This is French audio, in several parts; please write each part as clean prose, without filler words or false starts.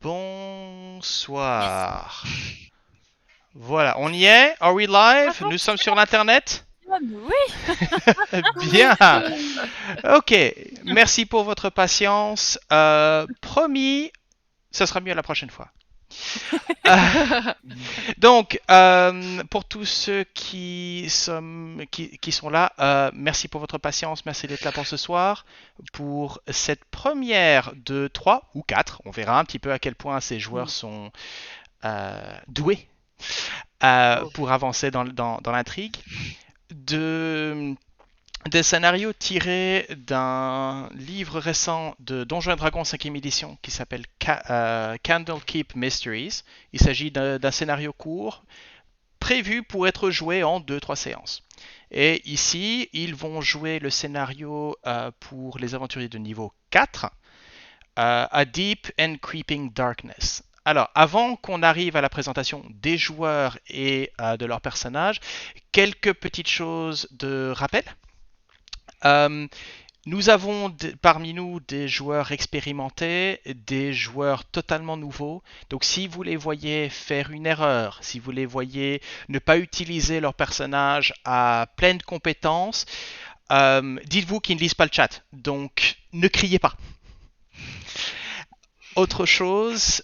Bonsoir. Voilà, on y est? Are we live? Bravo, Nous sommes sur l'internet? oui. Bien. Ok, merci pour votre patience. Promis, ça sera mieux la prochaine fois. Euh, donc, pour tous ceux qui sont là, merci pour votre patience, merci d'être là pour ce soir, pour cette première de 3 ou 4. On verra un petit peu à quel point ces joueurs Mm. sont doués Oh. pour avancer dans l'intrigue. De, des scénarios tirés d'un livre récent de Donjons et Dragons 5e édition qui s'appelle Candlekeep Mysteries. Il s'agit d'un scénario court prévu pour être joué en 2-3 séances. Et ici, ils vont jouer le scénario pour les aventuriers de niveau 4, A Deep and Creeping Darkness. Alors, avant qu'on arrive à la présentation des joueurs et de leurs personnages, quelques petites choses de rappel. Euh, Nous avons parmi nous des joueurs expérimentés, des joueurs totalement nouveaux. Donc si vous les voyez faire une erreur, si vous les voyez ne pas utiliser leur personnage à pleine compétence, dites-vous qu'ils ne lisent pas le chat. Donc ne criez pas. Autre chose,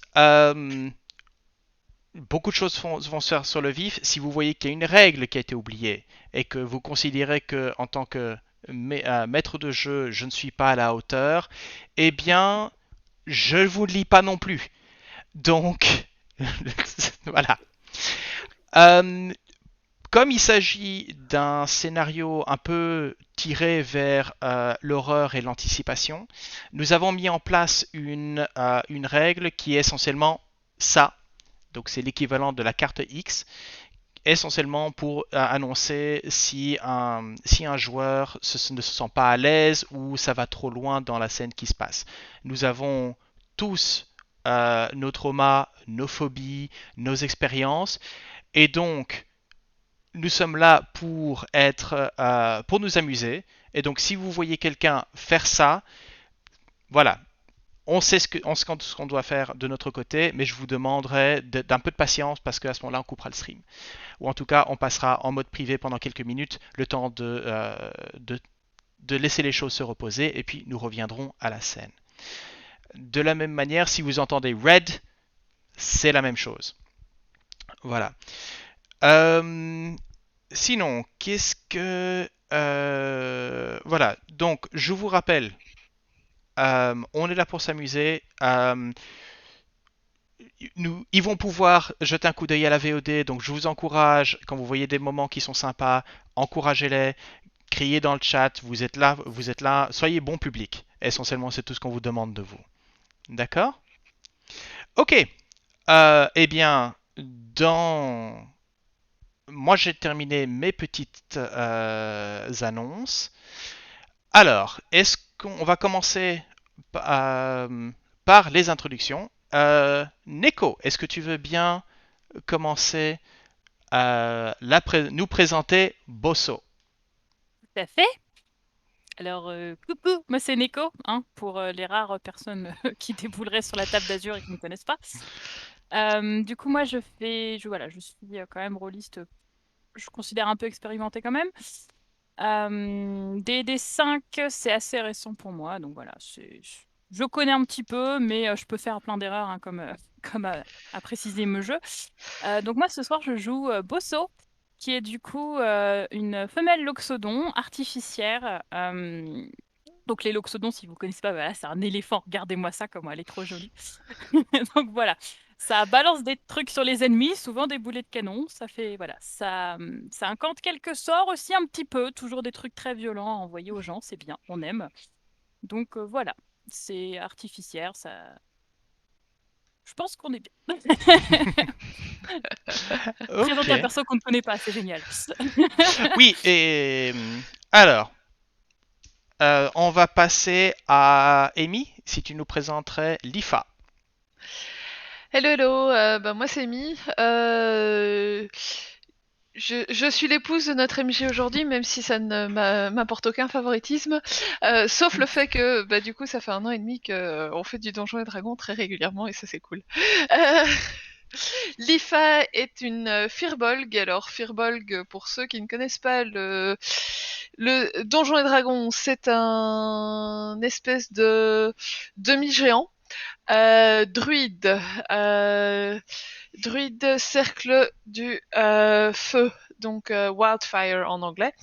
beaucoup de choses vont se faire sur le vif. Si vous voyez qu'il y a une règle qui a été oubliée et que vous considérez que en tant que maître de jeu, je ne suis pas à la hauteur, eh bien, je ne vous le lis pas non plus. Donc, voilà. Euh, Comme il s'agit d'un scénario un peu tiré vers l'horreur et l'anticipation, nous avons mis en place une règle qui est essentiellement ça. Donc c'est l'équivalent de la carte X, essentiellement pour annoncer si un joueur ne se sent pas à l'aise ou ça va trop loin dans la scène qui se passe. Nous avons tous nos traumas, nos phobies, nos expériences, et donc nous sommes là pour nous amuser. Et donc si vous voyez quelqu'un faire ça, voilà, on sait ce qu'on doit faire de notre côté, mais je vous demanderai d'un peu de patience parce qu'à ce moment-là, on coupera le stream. Ou en tout cas, on passera en mode privé pendant quelques minutes, le temps de laisser les choses se reposer, et puis nous reviendrons à la scène. De la même manière, si vous entendez Red, c'est la même chose. Voilà. Euh, Sinon, qu'est-ce que... voilà, donc je vous rappelle, on est là pour s'amuser. Ils vont pouvoir jeter un coup d'œil à la VOD, donc je vous encourage, quand vous voyez des moments qui sont sympas, encouragez-les, criez dans le chat, vous êtes là, soyez bon public. Essentiellement, c'est tout ce qu'on vous demande de vous. D'accord? Ok. Eh bien, dans... Moi, j'ai terminé mes petites annonces. Alors, est-ce qu'on va commencer par les introductions? Neko, est-ce que tu veux bien commencer à nous présenter Bosso? Tout à fait. Alors, coucou, moi c'est Neko, hein, pour les rares personnes qui débouleraient sur la table d'Azur et qui ne me connaissent pas. Du coup, moi voilà, je suis quand même rôliste, je considère un peu expérimenté quand même. DD5, c'est assez récent pour moi, donc voilà, je connais un petit peu, mais je peux faire plein d'erreurs, hein, comme, comme a précisé me jeu. Donc moi, ce soir, je joue Bosso, qui est du coup une femelle loxodon artificière. Donc les loxodons, si vous ne connaissez pas, voilà, c'est un éléphant. Regardez-moi ça, comment elle est trop jolie. Donc voilà, ça balance des trucs sur les ennemis, souvent des boulets de canon. Ça fait, voilà, ça incante quelques sorts aussi un petit peu. Toujours des trucs très violents à envoyer aux gens, c'est bien, on aime. Donc voilà, c'est artificière, ça... Je pense qu'on est bien. Présenter un Ok. perso qu'on ne connaît pas, c'est génial. Oui, et alors, on va passer à Amy, si tu nous présenterais l'IFA. Hello, hello, moi c'est Mi. je suis l'épouse de notre MJ aujourd'hui, même si ça ne m'apporte aucun favoritisme, sauf le fait que, bah, du coup, ça fait 1 an et demi qu'on fait du Donjons et Dragons très régulièrement, et ça, c'est cool. Euh, L'IFA est une Firbolg. Alors, Firbolg, pour ceux qui ne connaissent pas le Donjons et Dragons, c'est un espèce de demi-géant, druide, euh, druide cercle du feu, donc wildfire en anglais.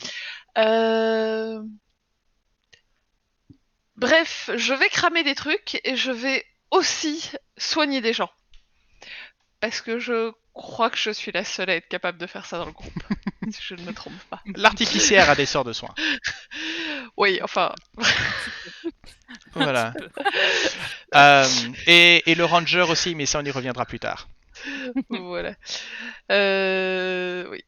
Euh, Bref, je vais cramer des trucs et je vais aussi soigner des gens. Parce que je crois que je suis la seule à être capable de faire ça dans le groupe. Si je ne me trompe pas. L'artificière a des sorts de soins. Oui, enfin. Un petit peu. Un Voilà. petit peu. Et le ranger aussi, mais ça on y reviendra plus tard. Voilà. Oui.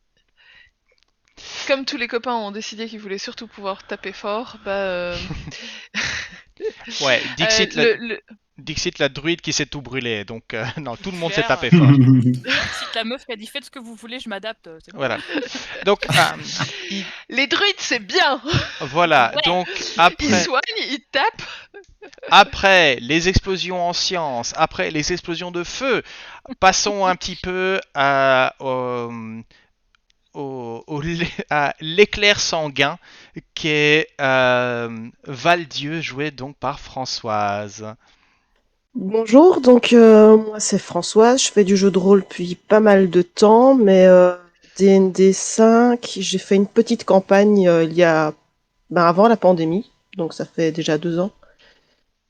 Comme tous les copains ont décidé qu'ils voulaient surtout pouvoir taper fort, bah. Ouais, Dixit, Le, Dixit la druide qui s'est tout brûlé, donc non, tout le monde s'est Claire, tapé fort. cite la meuf qui a dit faites ce que vous voulez, je m'adapte, c'est bon. Voilà. Donc, Les druides, c'est bien. voilà. Ouais. Donc Ils soignent, ils tapent. après les explosions en science, après les explosions de feu, passons un petit peu à l'éclair sanguin qui est Val-Dieu, joué donc par Françoise. Bonjour, donc moi c'est Françoise, je fais du jeu de rôle depuis pas mal de temps, mais D&D 5, j'ai fait une petite campagne il y a avant la pandémie, donc ça fait déjà 2 ans.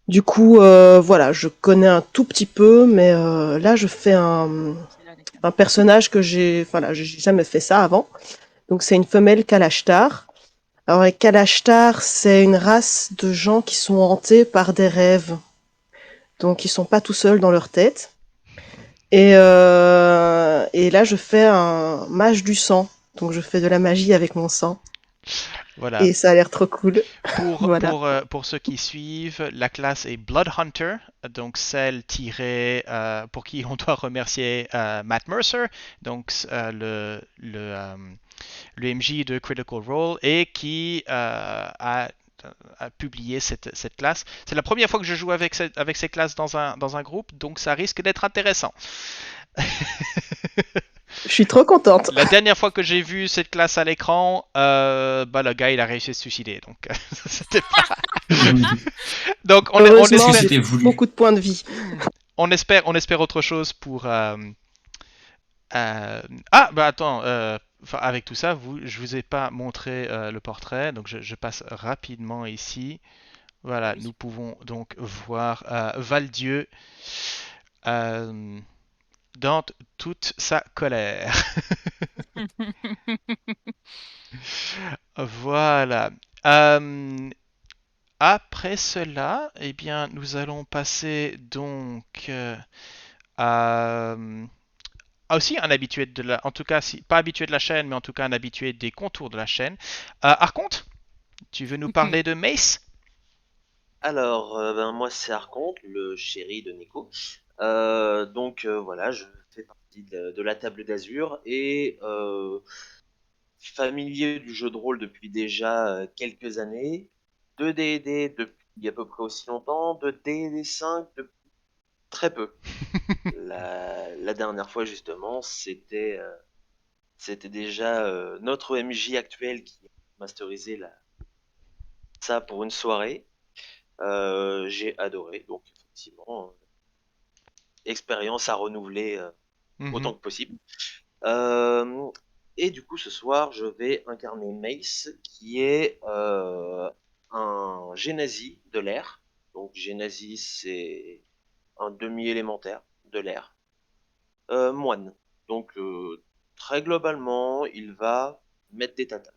Du coup, voilà, je connais un tout petit peu, mais là je fais C'est là, les gars. un personnage que j'ai jamais fait ça avant. Donc c'est une femelle Kalashtar. Alors les Kalashtar, c'est une race de gens qui sont hantés par des rêves. Donc ils sont pas tout seuls dans leur tête. Et là, je fais un mage du sang. Donc, je fais de la magie avec mon sang. Voilà. Et ça a l'air trop cool. Voilà. Pour ceux qui suivent, la classe est Blood Hunter, donc celle tirée pour qui on doit remercier Matt Mercer, donc le MJ de Critical Role, et qui a publié cette classe. C'est la première fois que je joue avec ces classes dans un groupe, donc ça risque d'être intéressant. Je suis trop contente. La dernière fois que j'ai vu cette classe à l'écran, bah, le gars il a réussi à se suicider, donc c'était pas. Donc Heureusement, espère, j'ai beaucoup de points de vie. on espère autre chose pour. Ah bah attends, avec tout ça, je vous ai pas montré le portrait, donc je passe rapidement ici. Voilà, Oui. nous pouvons donc voir Val-Dieu dans toute sa colère. Voilà. Euh, Après cela, eh bien, nous allons passer donc à aussi un habitué de la, en tout cas, pas habitué de la chaîne, mais en tout cas un habitué des contours de la chaîne. Arconte, tu veux nous parler de Mace? Alors, ben, moi, c'est Arconte, le chéri de Nico. Voilà, je fais partie de la table d'Azur et familier du jeu de rôle depuis déjà quelques années. De D&D depuis à peu près aussi longtemps, de D&D 5 depuis très peu. La dernière fois, justement, c'était déjà notre OMJ actuel qui a masterisé ça pour une soirée. J'ai adoré, donc effectivement, expérience à renouveler autant Mhm. que possible. Euh, et du coup, ce soir, je vais incarner Mace, qui est un génasi de l'air. Donc, génasi, c'est un demi-élémentaire de l'air. Moine. Donc, très globalement, il va mettre des tatanes.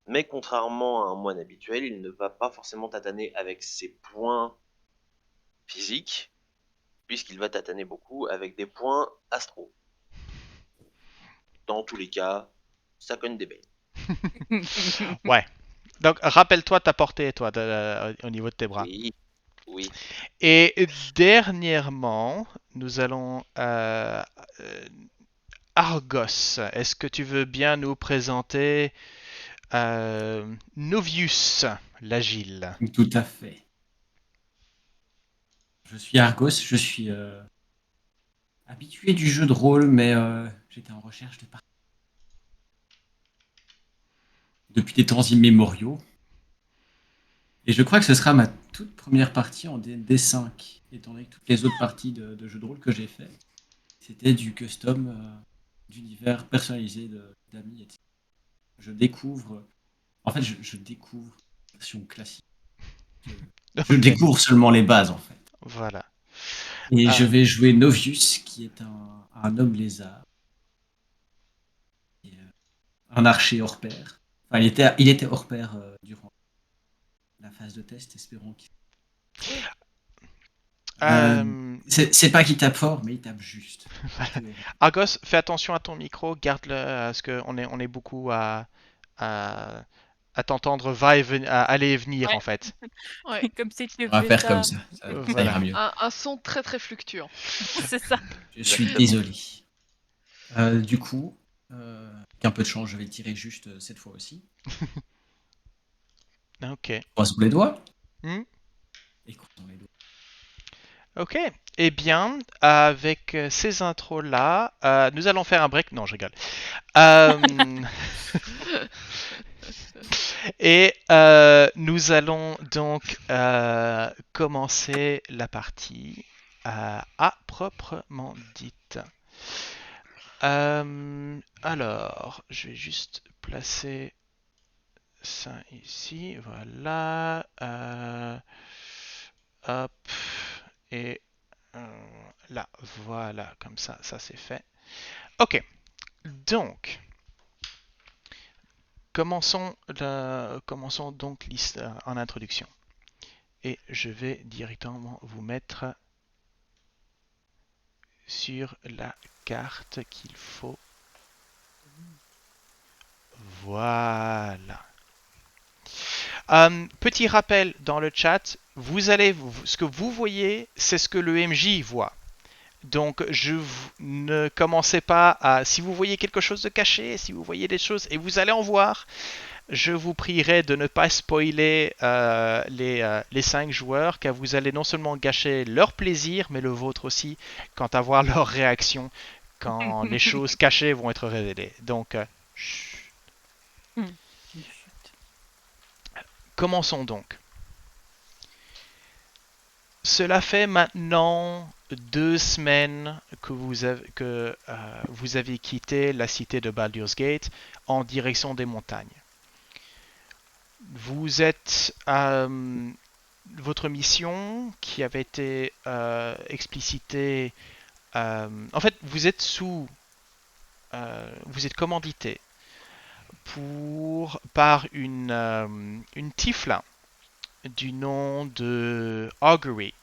Mais contrairement à un moine habituel, il ne va pas forcément tataner avec ses points physiques, puisqu'il va tataner beaucoup avec des points astro. Dans tous les cas, ça cogne des belles. Ouais. Donc rappelle-toi ta portée, toi, au niveau de tes bras. Oui, oui. Et dernièrement, nous allons Argos, est-ce que tu veux bien nous présenter Novius, l'agile? Tout à fait. Je suis Argos, je suis habitué du jeu de rôle, mais j'étais en recherche de partie depuis des temps immémoriaux. Et je crois que ce sera ma toute première partie en D&D 5, étant donné que toutes les autres parties de jeux de rôle que j'ai fait, c'était du custom d'univers personnalisé d'amis, etc. Je découvre, en fait, je découvre la version classique. Je Ok, découvre seulement les bases, en fait. voilà. Et Ah. je vais jouer Novius, qui est un homme lézard, et, un archer hors pair. Enfin, il était hors pair durant la phase de test, espérons qu'il... Euh, c'est pas qu'il tape fort, mais il tape juste. Argos, fais attention à ton micro, garde-le, parce qu'on est beaucoup à, à t'entendre aller et venir Ouais. en fait. Ouais. Comme si tu On va fais faire ça. comme ça. Ça Voilà. ira mieux. Un son très très fluctuant. C'est ça. Je suis Exactement. désolé. Du coup, avec un peu de chance, je vais le tirer juste cette fois aussi. Ok. Croisons les doigts. Hmm. Et croisons les doigts. Ok. Eh bien, avec ces intros-là, nous allons faire un break. Non, je rigole. Et nous allons donc commencer la partie à proprement dite. Alors, je vais juste placer ça ici. Voilà. Hop. Et là, voilà, comme ça c'est fait. Ok. Donc, commençons donc en introduction. Et je vais directement vous mettre sur la carte qu'il faut. Voilà. Petit rappel dans le chat, ce que vous voyez, c'est ce que le MJ voit. Donc, ne commencez pas à... Si vous voyez quelque chose de caché, si vous voyez des choses, et vous allez en voir, je vous prierai de ne pas spoiler les 5 joueurs, car vous allez non seulement gâcher leur plaisir, mais le vôtre aussi, quant à voir leur réaction quand les choses cachées vont être révélées. Donc, chut. Commençons donc. Cela fait maintenant 2 semaines que vous avez quitté la cité de Baldur's Gate en direction des montagnes. Vous êtes votre mission qui avait été explicitée. En fait, vous êtes commandité par une tieflin du nom de Augury.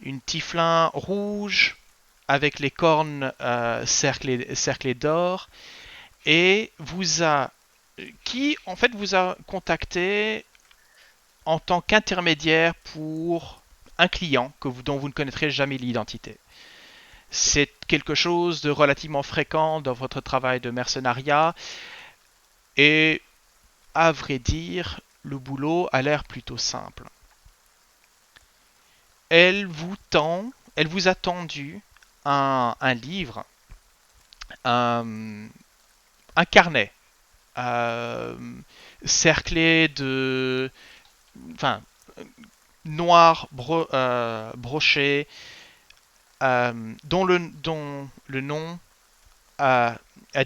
Une tieflin rouge avec les cornes cerclées d'or et qui en fait vous a contacté en tant qu'intermédiaire pour un client dont vous ne connaîtrez jamais l'identité. C'est quelque chose de relativement fréquent dans votre travail de mercenariat et à vrai dire, le boulot a l'air plutôt simple. Elle vous a tendu un livre, un carnet cerclé de, enfin, noir broché, dont le nom A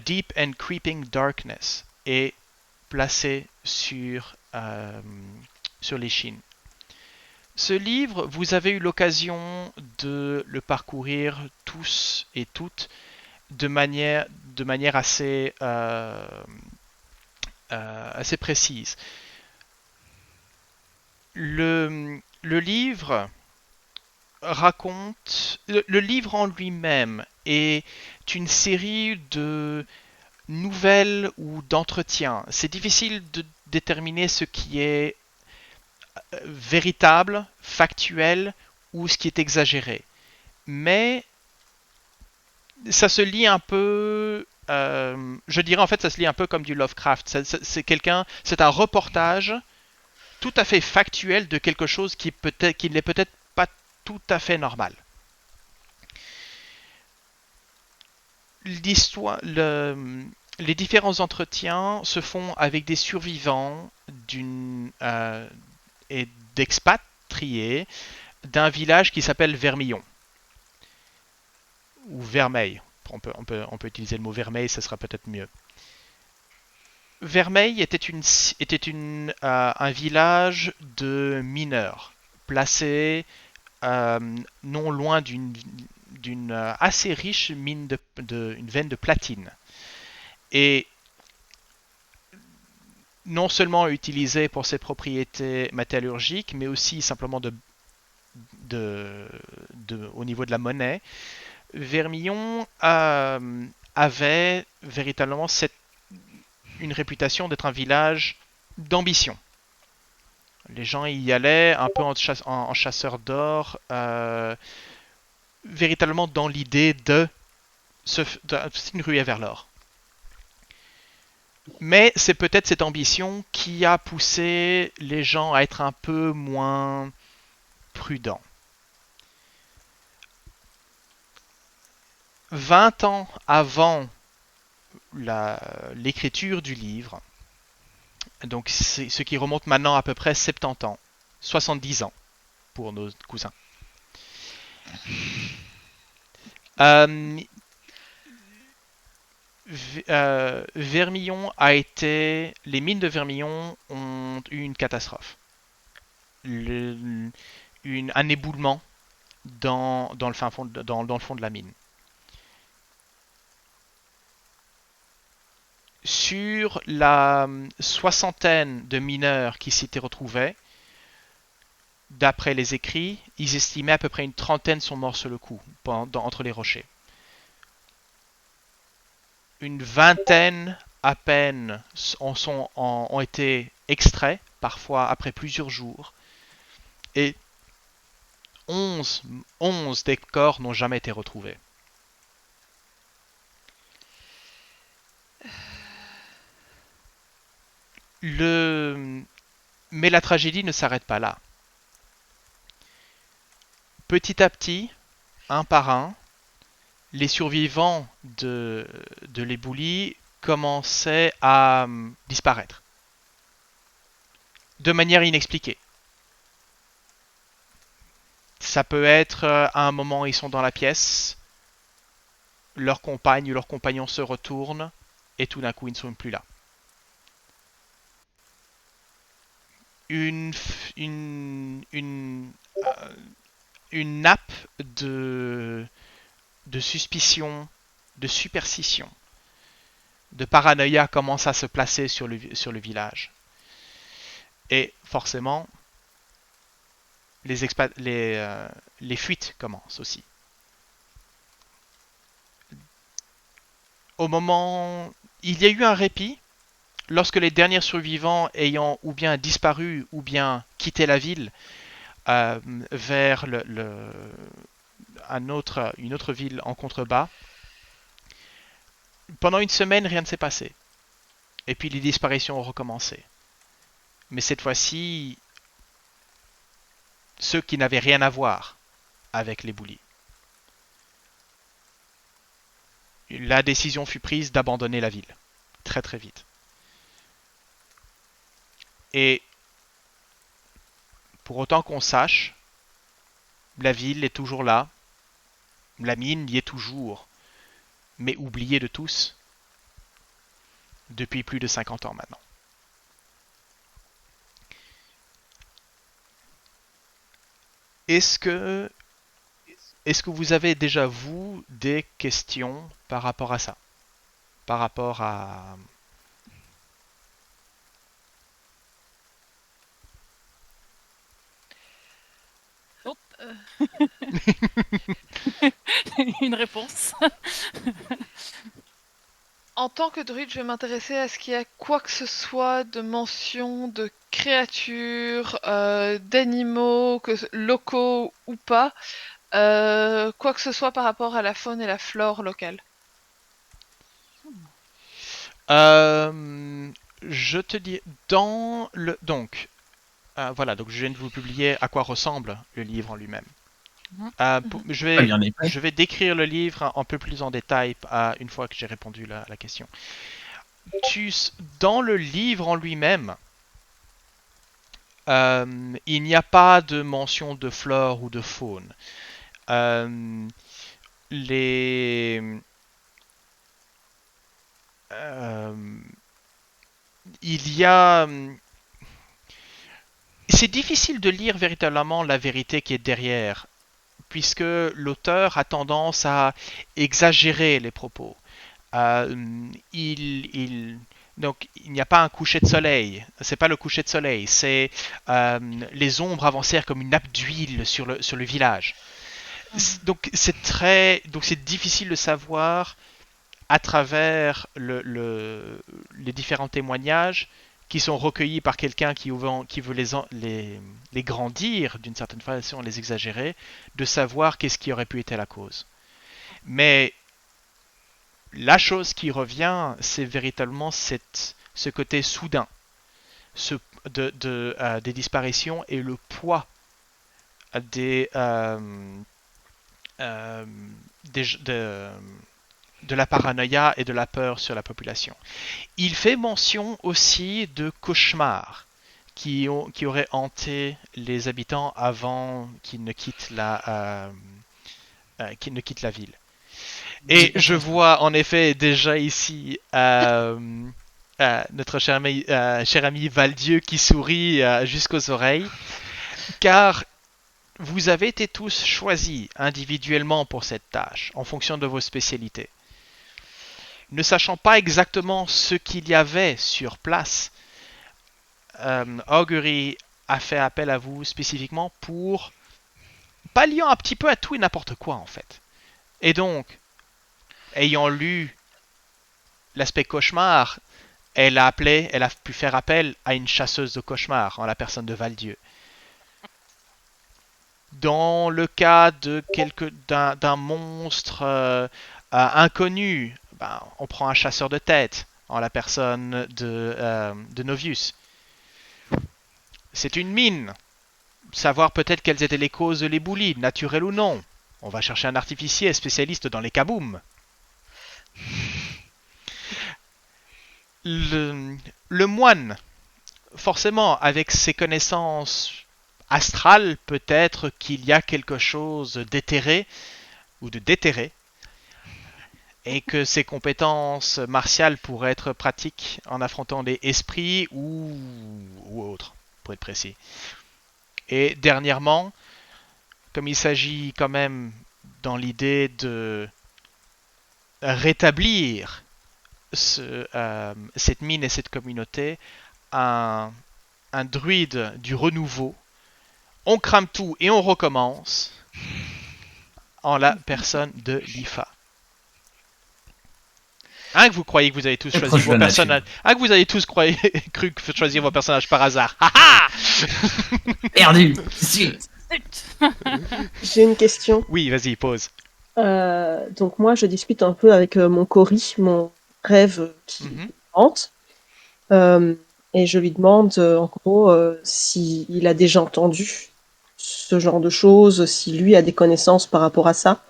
Deep and Creeping Darkness est placé sur l'échine. Ce livre, vous avez eu l'occasion de le parcourir tous et toutes de manière assez précise. Le livre raconte... Le livre en lui-même est une série de nouvelles ou d'entretiens. C'est difficile de déterminer ce qui est véritable, factuel ou ce qui est exagéré. Mais ça se lit un peu. Je dirais en fait, ça se lit un peu comme du Lovecraft. C'est un reportage tout à fait factuel de quelque chose qui n'est peut-être pas tout à fait normal. L'histoire, les différents entretiens se font avec des survivants et d'expatriés d'un village qui s'appelle Vermillon ou Vermeil. On peut utiliser le mot Vermeil, ça sera peut-être mieux. Vermeil était un village de mineurs placé non loin d'une assez riche mine une veine de platine. Et non seulement utilisé pour ses propriétés métallurgiques, mais aussi simplement au niveau de la monnaie. Vermillon avait véritablement une réputation d'être un village d'ambition. Les gens y allaient un peu en chasseurs d'or, véritablement dans l'idée de une ruée vers l'or. Mais c'est peut-être cette ambition qui a poussé les gens à être un peu moins prudents. 20 ans avant l'écriture du livre, donc ce qui remonte maintenant à peu près 70 ans, 70 ans pour nos cousins. Vermillon les mines de Vermillon ont eu une catastrophe. Un éboulement dans le fond de la mine. Sur la soixantaine de mineurs qui s'y étaient retrouvés, d'après les écrits, ils estimaient à peu près une trentaine sont morts sur le coup, entre les rochers. Une vingtaine à peine ont été extraits, parfois après plusieurs jours, et 11 des corps n'ont jamais été retrouvés. Mais la tragédie ne s'arrête pas là. Petit à petit, un par un, les survivants de l'éboulis commençaient à disparaître. De manière inexpliquée. Ça peut être à un moment ils sont dans la pièce, leur compagne ou leur compagnon se retourne et tout d'un coup ils ne sont plus là. Une nappe de suspicion, de superstition, de paranoïa commence à se placer sur le village. Et forcément, les fuites commencent aussi. Il y a eu un répit lorsque les derniers survivants ayant ou bien disparu ou bien quitté la ville vers une autre ville en contrebas. Pendant une semaine, rien ne s'est passé. Et puis les disparitions ont recommencé. Mais cette fois-ci, ceux qui n'avaient rien à voir avec l'éboulis. La décision fut prise d'abandonner la ville. Très très vite. Et pour autant qu'on sache, la ville est toujours là. La mine y est toujours. Mais oubliée de tous. Depuis plus de 50 ans maintenant. Est-ce que vous avez déjà, vous, des questions par rapport à ça? Par rapport à... Une réponse. En tant que druide, je vais m'intéresser à ce qu'il y a quoi que ce soit de mention de créatures, d'animaux, locaux ou pas, Quoi que ce soit par rapport à la faune et la flore locale. Je te dis dans le donc voilà, donc je viens de vous publier à quoi ressemble le livre en lui-même. Il y en a pas. Je vais décrire le livre un peu plus en détail une fois que j'ai répondu à la question. Dans le livre en lui-même, il n'y a pas de mention de flore ou de faune. Les il y a c'est difficile de lire véritablement la vérité qui est derrière, puisque l'auteur a tendance à exagérer les propos. Donc il n'y a pas un coucher de soleil. C'est pas le coucher de soleil. C'est les ombres avancèrent comme une nappe d'huile sur le village. Donc c'est difficile de savoir à travers les différents témoignages qui sont recueillis par quelqu'un qui veut les grandir d'une certaine façon, les exagérer, de savoir qu'est-ce qui aurait pu être la cause. Mais la chose qui revient, c'est véritablement ce côté soudain des disparitions et le poids des, de la paranoïa et de la peur sur la population. Il fait mention aussi de cauchemars qui auraient hanté les habitants avant qu'ils ne quittent la ville. Et je vois en effet déjà ici notre cher ami Valdieu qui sourit jusqu'aux oreilles, car vous avez été tous choisis individuellement pour cette tâche, en fonction de vos spécialités. Ne sachant pas exactement ce qu'il y avait sur place, Augury a fait appel à vous spécifiquement pour palliant un petit peu à tout et n'importe quoi en fait. Et donc, ayant lu l'aspect cauchemar, elle a pu faire appel à une chasseuse de cauchemars en la personne de Valdieu. Dans le cas d'un monstre inconnu, on prend un chasseur de tête en la personne de Novius. C'est une mine. Savoir peut-être quelles étaient les causes de l'éboulis, naturelles ou non. On va chercher un artificier spécialiste dans les kaboums. Le moine, forcément, avec ses connaissances astrales, peut-être qu'il y a quelque chose d'éthéré ou de déterré, et que ses compétences martiales pourraient être pratiques en affrontant les esprits ou autres, pour être précis. Et dernièrement, comme il s'agit quand même dans l'idée de rétablir cette mine et cette communauté, un druide du renouveau, on crame tout et on recommence en la personne de Lifa. Que vous croyez que vous avez tous choisi vos personnages. Que vous avez tous cru choisir vos personnages par hasard. Perdu. J'ai une question. Oui, vas-y, pose. Donc moi, je discute un peu avec mon Cory, mon rêve qui hante. Et je lui demande, en gros, s'il a déjà entendu ce genre de choses, si lui a des connaissances par rapport à ça.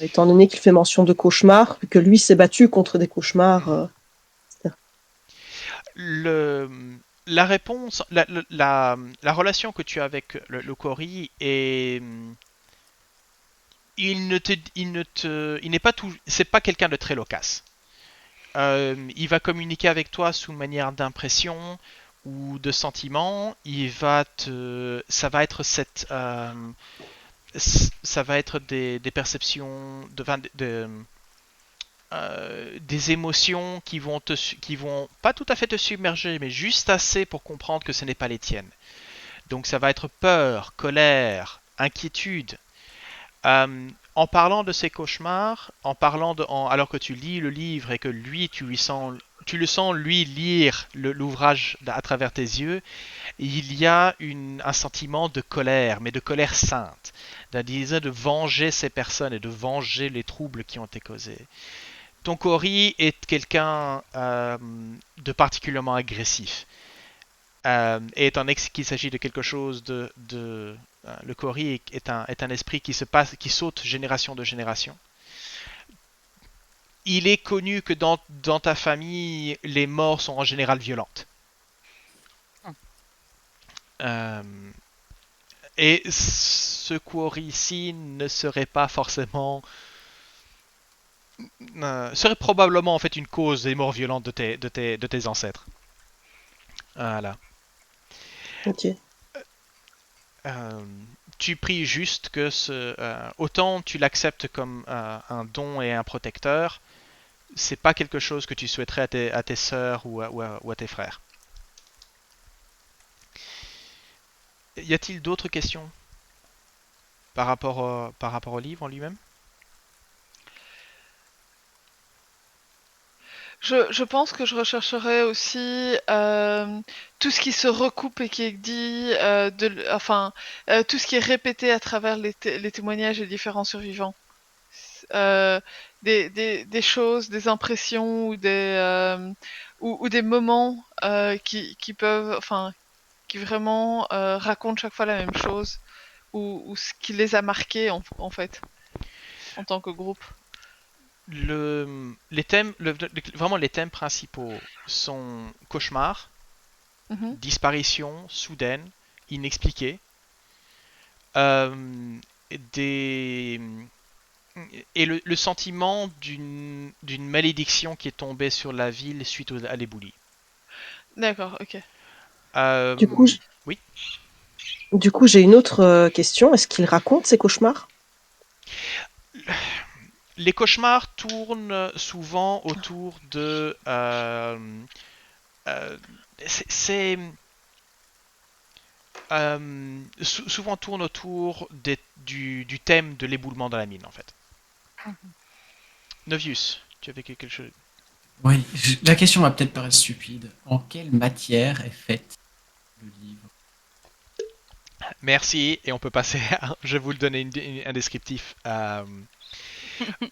Étant donné qu'il fait mention de cauchemars, que lui s'est battu contre des cauchemars, etc. La réponse, la relation que tu as avec le Cory est... c'est pas quelqu'un de très loquace. Il va communiquer avec toi sous une manière d'impression ou de sentiment. Ça va être ça va être des perceptions, des émotions qui vont pas tout à fait te submerger, mais juste assez pour comprendre que ce n'est pas les tiennes. Donc ça va être peur, colère, inquiétude. En parlant de ces cauchemars, alors que tu lis le livre et que lui, tu lui sens tu le sens lui lire l'ouvrage à travers tes yeux. Il y a un sentiment de colère, mais de colère sainte, d'un désir de venger ces personnes et de venger les troubles qui ont été causés. Ton Cory est quelqu'un de particulièrement agressif. Et étant donné qu'il s'agit de quelque chose le Cory est un esprit qui saute génération de génération. Il est connu que dans ta famille, les morts sont en général violentes. Et ce Cory-ci ne serait pas forcément... serait probablement en fait une cause des morts violentes de tes ancêtres. Voilà. Ok. Tu pries juste que autant tu l'acceptes comme un don et un protecteur, c'est pas quelque chose que tu souhaiterais à tes sœurs ou à tes frères. Y a-t-il d'autres questions par rapport au livre en lui-même? Je pense que je rechercherais aussi tout ce qui se recoupe et qui est dit, tout ce qui est répété à travers les témoignages des différents survivants. Des choses, des impressions ou des moments qui peuvent, qui vraiment racontent chaque fois la même chose ou ce qui les a marqués en fait, en tant que groupe. Les thèmes, vraiment les thèmes principaux sont cauchemar, disparition soudaine, inexpliquée, et le sentiment d'une malédiction qui est tombée sur la ville suite à l'éboulis. D'accord, ok. Du coup, oui. Du coup, j'ai une autre question. Est-ce qu'il raconte ses cauchemars? Les cauchemars tournent souvent autour de... souvent tournent autour du thème de l'éboulement dans la mine, en fait. Novius, tu avais quelque chose? Oui, la question va peut-être paraître stupide. En quelle matière est faite le livre? Merci, et on peut passer je vais vous le donner un descriptif.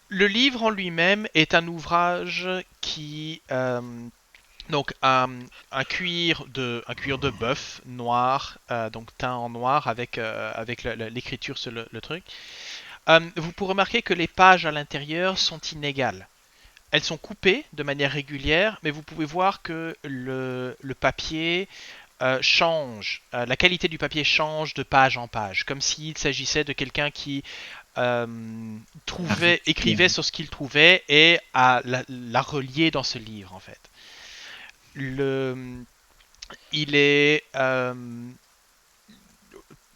Le livre en lui-même est un ouvrage qui... donc un cuir de bœuf noir, donc teint en noir avec l'écriture sur le truc. Vous pourrez remarquer que les pages à l'intérieur sont inégales. Elles sont coupées de manière régulière, mais vous pouvez voir que le papier change. La qualité du papier change de page en page, comme s'il s'agissait de quelqu'un qui écrivait sur ce qu'il trouvait et la relié dans ce livre, en fait. Il est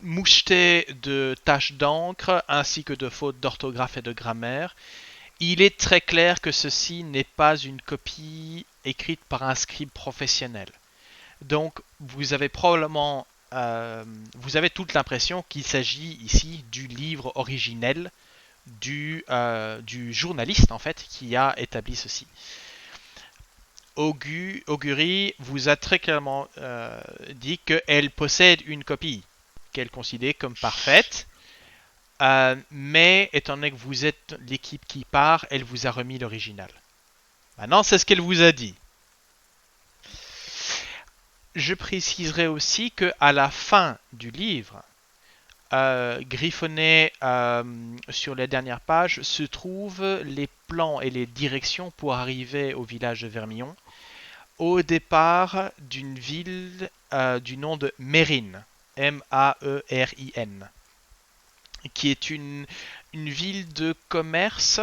moucheté de taches d'encre ainsi que de fautes d'orthographe et de grammaire. Il est très clair que ceci n'est pas une copie écrite par un scribe professionnel. Donc, vous avez probablement, vous avez toute l'impression qu'il s'agit ici du livre originel du journaliste en fait qui a établi ceci. Augury vous a très clairement dit qu'elle possède une copie qu'elle considère comme parfaite, mais étant donné que vous êtes l'équipe qui part, elle vous a remis l'original. Maintenant, c'est ce qu'elle vous a dit. Je préciserai aussi qu'à la fin du livre, griffonné sur les dernières pages, se trouvent les plans et les directions pour arriver au village de Vermillon, au départ d'une ville du nom de Mérine, M-A-E-R-I-N, qui est une ville de commerce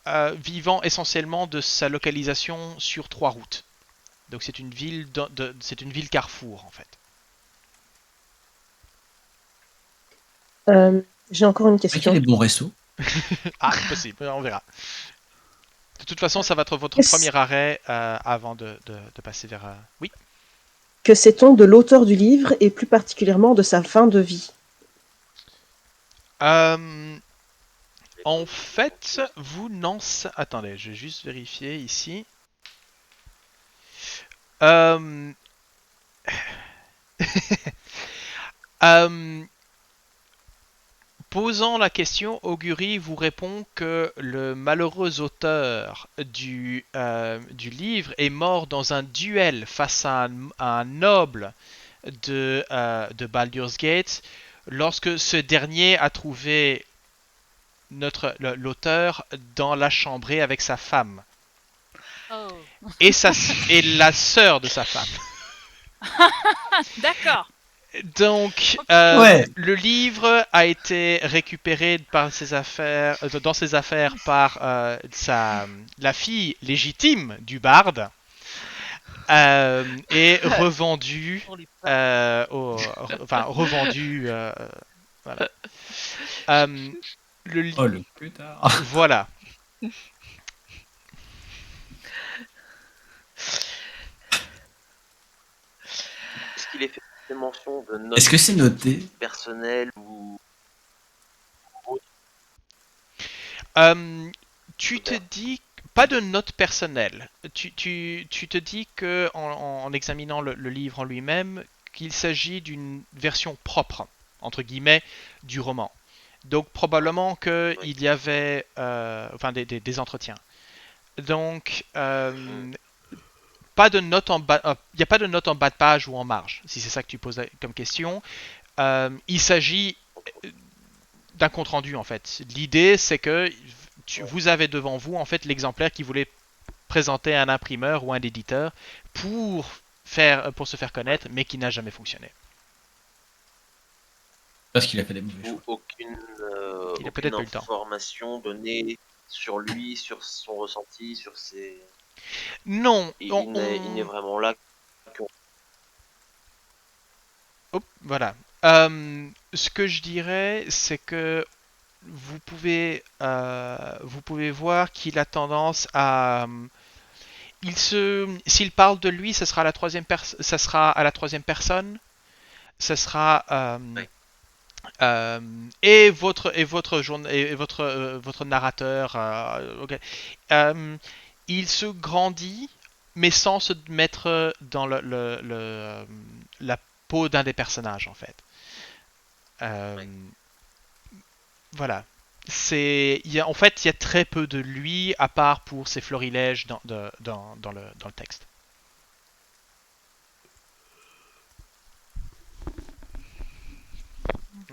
vivant essentiellement de sa localisation sur 3 routes. Donc c'est une ville carrefour en fait. J'ai encore une question. Quel est bon réseau? Ah, possible, on verra. De toute façon, ça va être votre premier arrêt avant de passer vers... Oui. Que sait-on de l'auteur du livre et plus particulièrement de sa fin de vie? En fait, vous n'en... Attendez, je vais juste vérifier ici. Euh, euh, Posant la question, Augury vous répond que le malheureux auteur du livre est mort dans un duel face à un noble de Baldur's Gate lorsque ce dernier a trouvé l'auteur dans la chambrée avec sa femme Oh. et la sœur de sa femme. D'accord. Donc, Ouais. le livre a été récupéré dans ses affaires par la fille légitime du barde et revendu, revendu. Voilà. Le Oh, le plus tard. Voilà. Est-ce qu'il est fait mention de notes Est-ce que c'est noté? personnelles ou Tu te dis pas de notes personnelles. Tu te dis que en examinant le livre en lui-même, qu'il s'agit d'une version propre entre guillemets du roman. Donc probablement que Oui. il y avait des entretiens. Donc pas de notes en bas, il n'y a pas de notes en bas de page ou en marge, si c'est ça que tu poses comme question. Il s'agit d'un compte rendu en fait. L'idée c'est que vous avez devant vous en fait l'exemplaire qui voulait présenter à un imprimeur ou un éditeur pour se faire connaître, mais qui n'a jamais fonctionné. Parce qu'il a fait des mauvais choix. ou aucune, Il a aucune peut-être pas eu le temps. information donnée sur lui, sur son ressenti, sur ses... Non, Il n'est vraiment là que... Oh, voilà. Ce que je dirais, c'est que vous pouvez voir qu'il a tendance à s'il parle de lui, ça sera à la troisième personne. Ça sera Ouais. et votre narrateur. Ok. Il se grandit, mais sans se mettre dans la peau d'un des personnages en fait. Ouais. Voilà. En fait, il y a très peu de lui, à part pour ses florilèges dans le texte.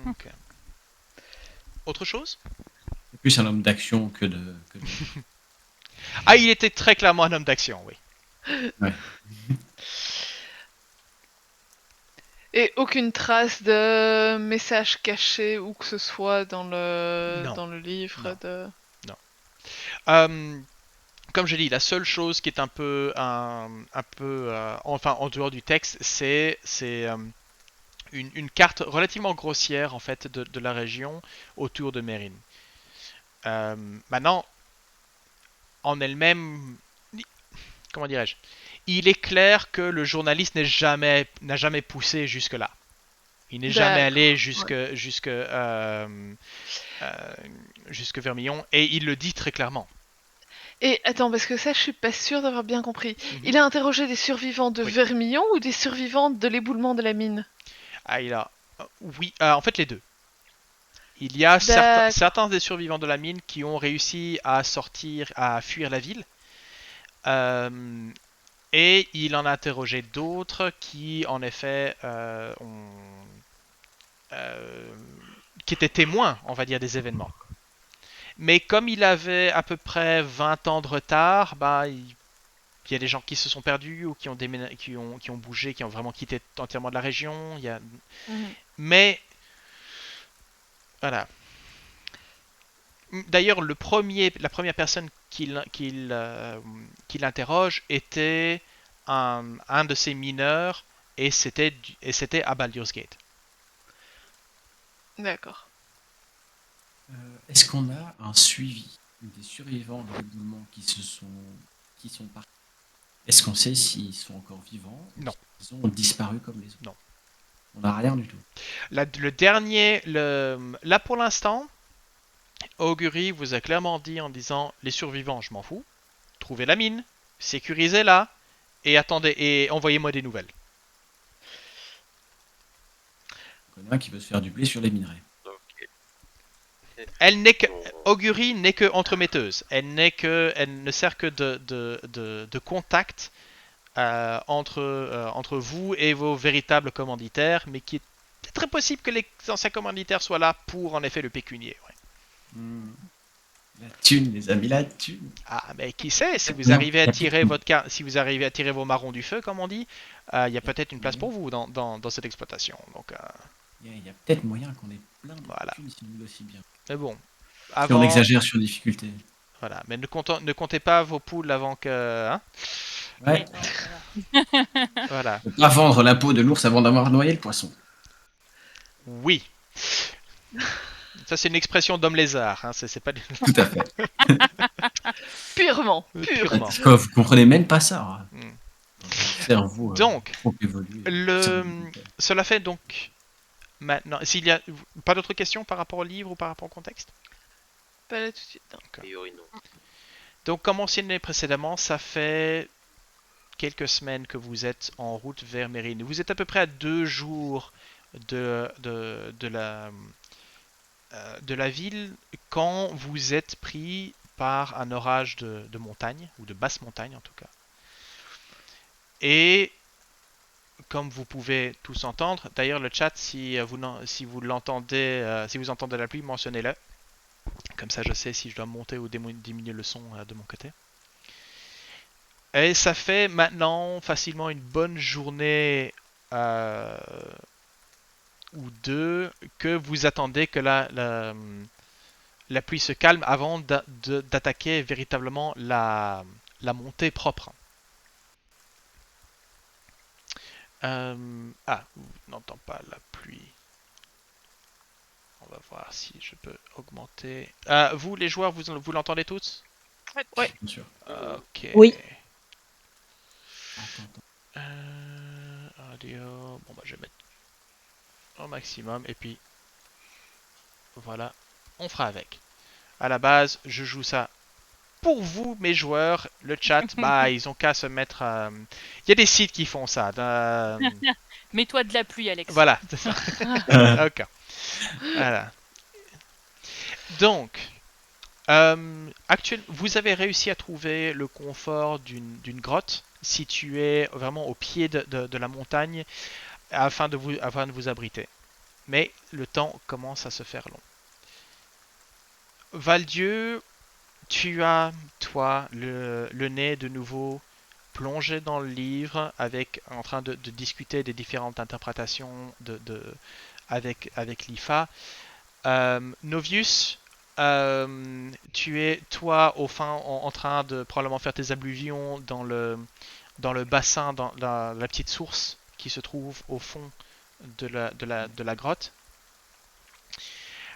Ok. Autre chose? C'est plus un homme d'action que de... Ah, il était très clairement un homme d'action, oui. Ouais. Et aucune trace de message caché ou que ce soit dans Non. dans le livre Non. de... Comme je dis, la seule chose qui est un peu en dehors du texte, c'est une carte relativement grossière en fait de la région autour de Mérine. Maintenant, en elle-même, comment dirais-je, il est clair que le journaliste n'a jamais poussé jusque-là. Il n'est jamais allé jusque Vermillon et il le dit très clairement. Et attends, parce que ça, je suis pas sûre d'avoir bien compris. Mhm. Il a interrogé des survivants de Oui. Vermillon ou des survivants de l'éboulement de la mine? Ah, oui, en fait les deux. Il y a D'accord. certains des survivants de la mine qui ont réussi à fuir la ville. Et il en a interrogé d'autres qui, en effet, qui étaient témoins, on va dire, des événements. Mais comme il avait à peu près 20 ans de retard, il y a des gens qui se sont perdus ou qui ont bougé, qui ont vraiment quitté entièrement de la région. Mais voilà. D'ailleurs, la première personne qu'il interroge était un de ces mineurs et c'était à Baldur's Gate. D'accord. Est-ce qu'on a un suivi des survivants de l'éboulement qui sont partis? Est-ce qu'on sait s'ils sont encore vivants? Non. S'ils ont disparu comme les autres? Non. On n'a rien du tout. Là pour l'instant, Augury vous a clairement dit en disant les survivants, je m'en fous. Trouvez la mine, sécurisez-la et attendez et envoyez-moi des nouvelles. Il y en a un qui veut se faire du blé sur les minerais. Ok. Elle n'est que Bon, Augury n'est que entremetteuse. Elle ne sert que de contact entre vous et vos véritables commanditaires, mais qui est très possible que les anciens commanditaires soient là pour en effet le pécunier. Ouais. La thune, les amis, la thune. Ah, mais qui sait, si vous Non, arrivez à la tirer petite- si vous arrivez à tirer vos marrons du feu, comme on dit, il y a peut-être une place pour vous dans cette exploitation. Donc, Il y a peut-être moyen qu'on ait plein de Voilà. thunes si nous aussi bien. mais bon, Si on avant, exagère sur la difficulté. voilà, mais ne comptez pas vos poules avant que, hein, Ouais. voilà. Faut pas vendre la peau de l'ours avant d'avoir noyé le poisson. Oui. Ça, c'est une expression d'homme lézard. Hein. C'est pas du... Tout à fait. Purement. Purement. Parce que vous comprenez même pas ça. Hein. Hmm. Le cerveau Donc, trop évolué. cela fait donc maintenant. S'il y a pas d'autres questions par rapport au livre ou par rapport au contexte. Pas là tout de suite. Non. a priori, non. Donc, comme mentionné précédemment, ça fait quelques semaines que vous êtes en route vers Mérine. Vous êtes à peu près à 2 jours de la ville quand vous êtes pris par un orage de montagne, ou de basse montagne en tout cas. Et comme vous pouvez tous entendre, d'ailleurs le chat, si vous l'entendez, si vous entendez la pluie, mentionnez-le. Comme ça je sais si je dois monter ou diminuer le son de mon côté. Et ça fait maintenant facilement une bonne journée ou deux que vous attendez que la pluie se calme avant d'attaquer véritablement la montée propre. Vous n'entendez pas la pluie. On va voir si je peux augmenter. Vous, les joueurs, vous l'entendez tous? Ouais. Bien sûr. Ok. Oui. Attends. Audio. Bon, bah, je vais mettre au maximum. Et puis, voilà. On fera avec. À la base, je joue ça pour vous, mes joueurs. Le chat, bah, ils ont qu'à se mettre. Il y a des sites qui font ça. Mets-toi de la pluie, Alex. Voilà, c'est ça. Ok. Voilà. Donc, vous avez réussi à trouver le confort d'une grotte située vraiment au pied de la montagne afin de vous abriter. Mais le temps commence à se faire long. Valdieu, tu as, toi, le nez de nouveau plongé dans le livre en train de discuter des différentes interprétations avec l'IFA. Novius, tu es toi au fin en train de probablement faire tes ablutions dans le bassin, dans la petite source qui se trouve au fond de la grotte.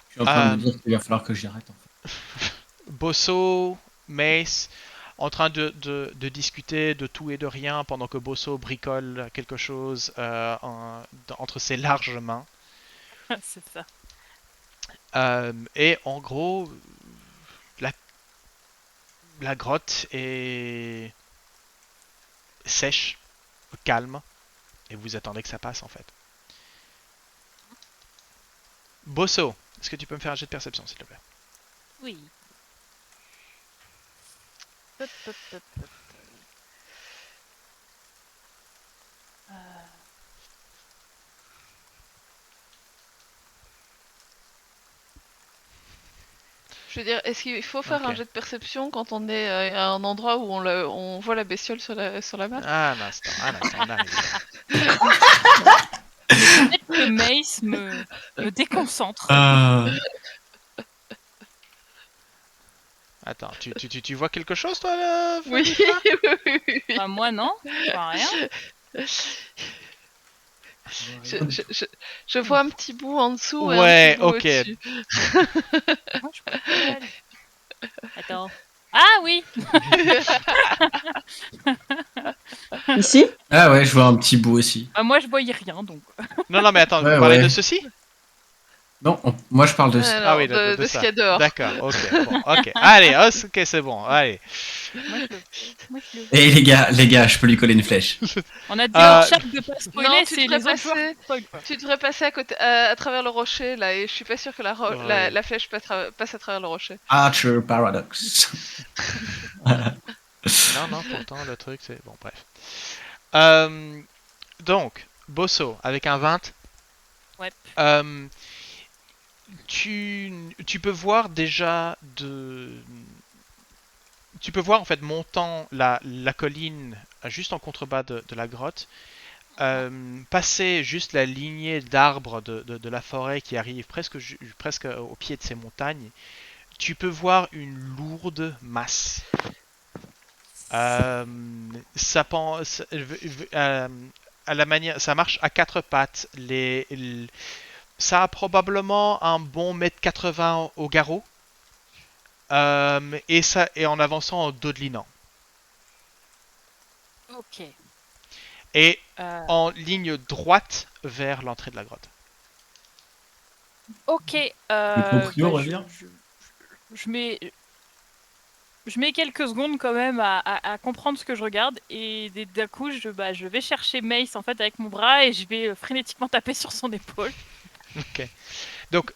Je suis en train de me dire qu'il va falloir que j'y arrête en fait. Bosso, Mace, en train de discuter de tout et de rien pendant que Bosso bricole quelque chose entre ses larges mains. C'est ça. Et en gros, la grotte est sèche, calme, et vous attendez que ça passe en fait. Bosso, est-ce que tu peux me faire un jet de perception s'il te plaît? Oui. Hop, hop, hop, hop. Je veux dire, est-ce qu'il faut faire Ok. un jet de perception quand on est à un endroit où on voit la bestiole sur la map? Ah, un instant, on arrive. Peut-être que Mace me déconcentre. Attends, tu vois quelque chose toi là? Oui, oui. Enfin, moi, non. Je vois rien. Je vois un petit bout en dessous et Ouais, un petit bout ok. au-dessus. Moi, je vois pas mal. Attends. Ah oui. Ici? Ah ouais, je vois un petit bout aussi. Bah, moi, je voyais rien, donc. Non, mais attends, Ouais, vous parlez ouais. de ceci? Non, Moi, je parle de ça. Alors, oui, de ce ça. qu'il y a dehors. D'accord, ok, bon, ok. Allez, ok, c'est bon, allez. Moi, je le fais. Et les gars, je peux lui coller une flèche. On a dit Euh, hors chat de pas spoiler, non, tu c'est devrais les autres joueurs passer- qui spoilent, quoi. Tu devrais passer à travers le rocher, là, et je suis pas sûre que Ouais. la flèche passe à travers le rocher. Archer Paradox. Non, non, pourtant, le truc, c'est... Bon, bref. Donc, Bosso, avec un 20, Ouais. tu peux voir déjà de... Tu peux voir, en fait, montant la colline juste en contrebas de la grotte, passer juste la lignée d'arbres de la forêt qui arrive presque au pied de ces montagnes, tu peux voir une lourde masse. Ça pense, à la manière, ça marche à quatre pattes. Ça a probablement un bon 1,80 m au garrot. Et en avançant en dodelinant. Ok. Et Euh, en ligne droite vers l'entrée de la grotte. ok. proprio, on va je, dire. je mets quelques secondes quand même à comprendre ce que je regarde et d'un coup je vais chercher Mace en fait avec mon bras et je vais frénétiquement taper sur son épaule. Ok. Donc,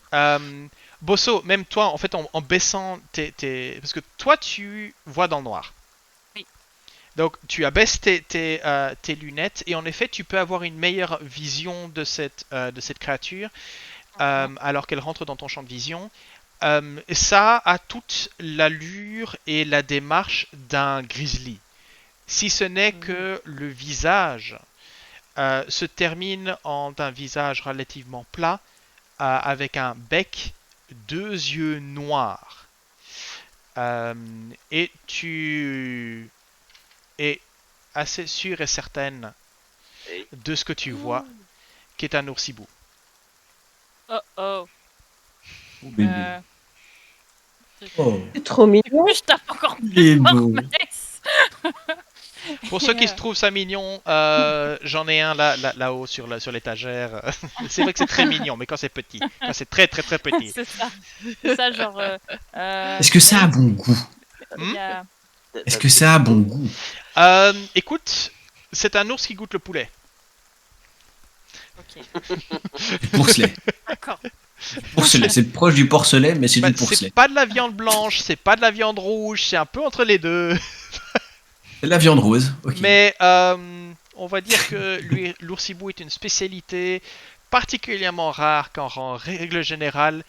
Bosso, même toi, en fait, en baissant parce que toi, tu vois dans le noir. Oui. Donc, tu abaisses tes lunettes et en effet, tu peux avoir une meilleure vision de cette créature alors qu'elle rentre dans ton champ de vision. Ça a toute l'allure et la démarche d'un grizzly. Si ce n'est que le visage se termine en un visage relativement plat, avec un bec, 2 yeux noirs. Et tu es assez sûre et certaine Et de ce que tu vois, qui est un oursibou. Oh oh. Oh, bébé. Euh, Oh, C'est trop mignon. je tape encore il est plus fort, beau. Mace. Pour ceux qui se trouvent ça mignon, j'en ai un là-haut sur l'étagère. C'est vrai que c'est très mignon, mais quand c'est petit, quand c'est très très très petit. C'est ça. C'est ça genre. Est-ce que ça a bon goût? il y a- Est-ce que ça a bon goût? Écoute, c'est un ours qui goûte le poulet. Ok. Du pourcelet. D'accord. Porcelet, c'est proche du porcelet, mais c'est Bah, du pourcelet. c'est pas de la viande blanche, c'est pas de la viande rouge, c'est un peu entre les deux. C'est de la viande rose. Ok. Mais on va dire que l'oursibou est une spécialité particulièrement rare car en règle générale,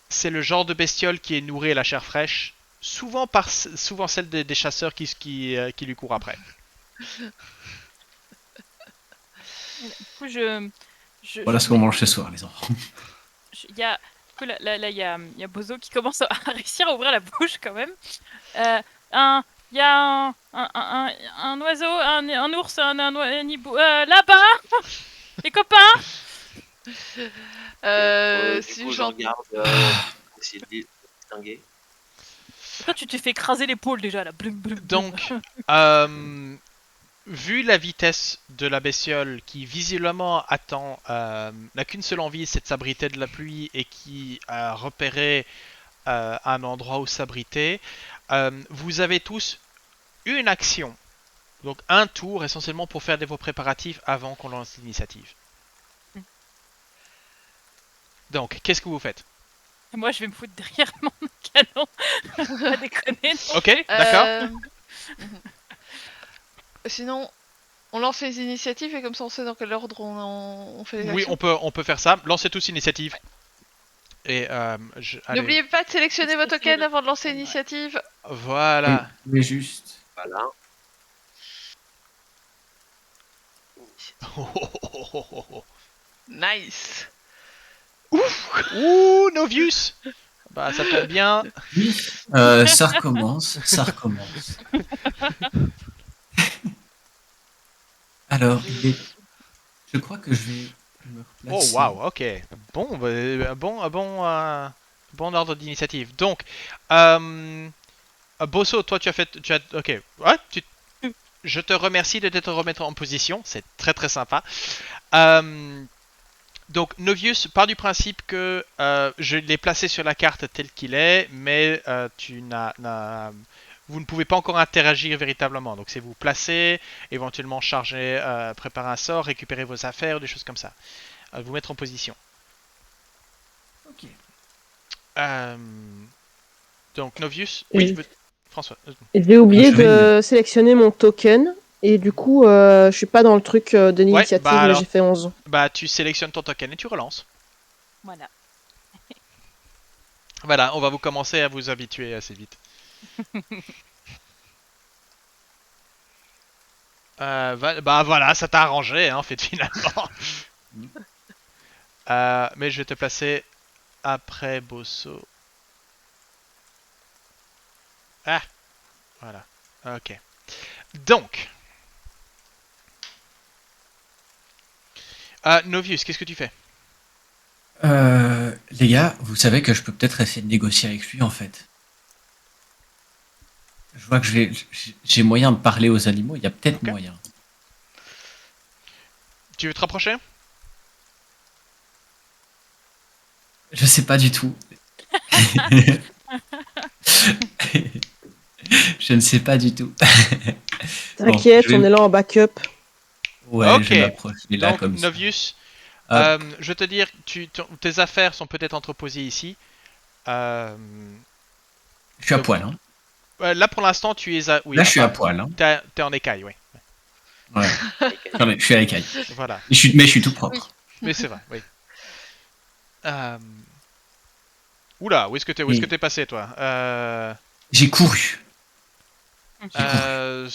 c'est le genre de bestiole qui est nourrie à la chair fraîche, souvent celle des chasseurs qui lui courent après. Du coup Voilà ce qu'on mange ce soir, les enfants. il y a du coup, là, il y a Bozo qui commence à réussir à ouvrir la bouche quand même. Il y a un oiseau, un ours, un hibou. Là-bas, les copains. du Si coup, je j'en regarde, essayer de distinguer. Toi, tu t'es fait écraser l'épaule déjà là. Blum, blum, blum. Donc, vu la vitesse de la bestiole qui visiblement n'a qu'une seule envie, c'est de s'abriter de la pluie et qui a repéré un endroit où s'abriter, vous avez tous une action, donc un tour essentiellement pour faire vos préparatifs avant qu'on lance l'initiative. Donc, qu'est-ce que vous faites? Moi, je vais me foutre derrière mon canon. Pas déconner. Ok, d'accord. Sinon, on lance les initiatives et comme ça on sait dans quel ordre on fait les Oui, actions. on peut faire ça. Lancez tous l'initiative. Et allez. N'oubliez pas de sélectionner vos tokens Initiative. avant de lancer l'initiative. Voilà. Mais juste. Voilà. Nice. Ouh, Novius. Bah, ça tombe bien. Oui, ça recommence, ça recommence. Alors, je crois que je vais me Oh replacer. waouh, ok. Bon, bon ordre d'initiative. Donc, Bosso, toi tu as, ok. Ouais, je te remercie de t'être remettre en position. C'est très très sympa. Donc Novius part du principe que je l'ai placé sur la carte tel qu'il est, mais vous ne pouvez pas encore interagir véritablement. Donc c'est vous placer, éventuellement charger, préparer un sort, récupérer vos affaires, des choses comme ça. Vous mettre en position. Ok. Donc Novius, Et- oui, François. J'ai oublié Je vais de sélectionner mon token. Et du coup, je suis pas dans le truc de l'initiative, bah mais alors- j'ai fait 11. Bah tu sélectionnes ton token et tu relances. Voilà. Voilà, on va vous commencer à vous habituer assez vite. Bah voilà, ça t'a arrangé en fait finalement. Mais je vais te placer après Bosso. Ah, voilà. Ok. Donc, Novius, qu'est-ce que tu fais? Les gars, vous savez que je peux peut-être essayer de négocier avec lui en fait. Je vois que j'ai moyen de parler aux animaux, il y a peut-être Ok. moyen. Tu veux te rapprocher? Je sais pas du tout. Je ne sais pas du tout. T'inquiète, je vais- on est là en backup. Ouais, Ok. je m'approche. Il est là Donc, comme ça. Novius, Hop, je vais te dire, tes affaires sont peut-être entreposées ici. Euh, je suis à donc, poil. Hein. là pour l'instant, tu es à. Oui, Là, je suis à enfin, poil. Hein. t'es en écaille, oui. Ouais. Je suis à l'écaille. Voilà. Mais je suis tout propre. Mais c'est vrai, oui. Oula, où est-ce que t'es passé, toi? J'ai couru. J'ai couru.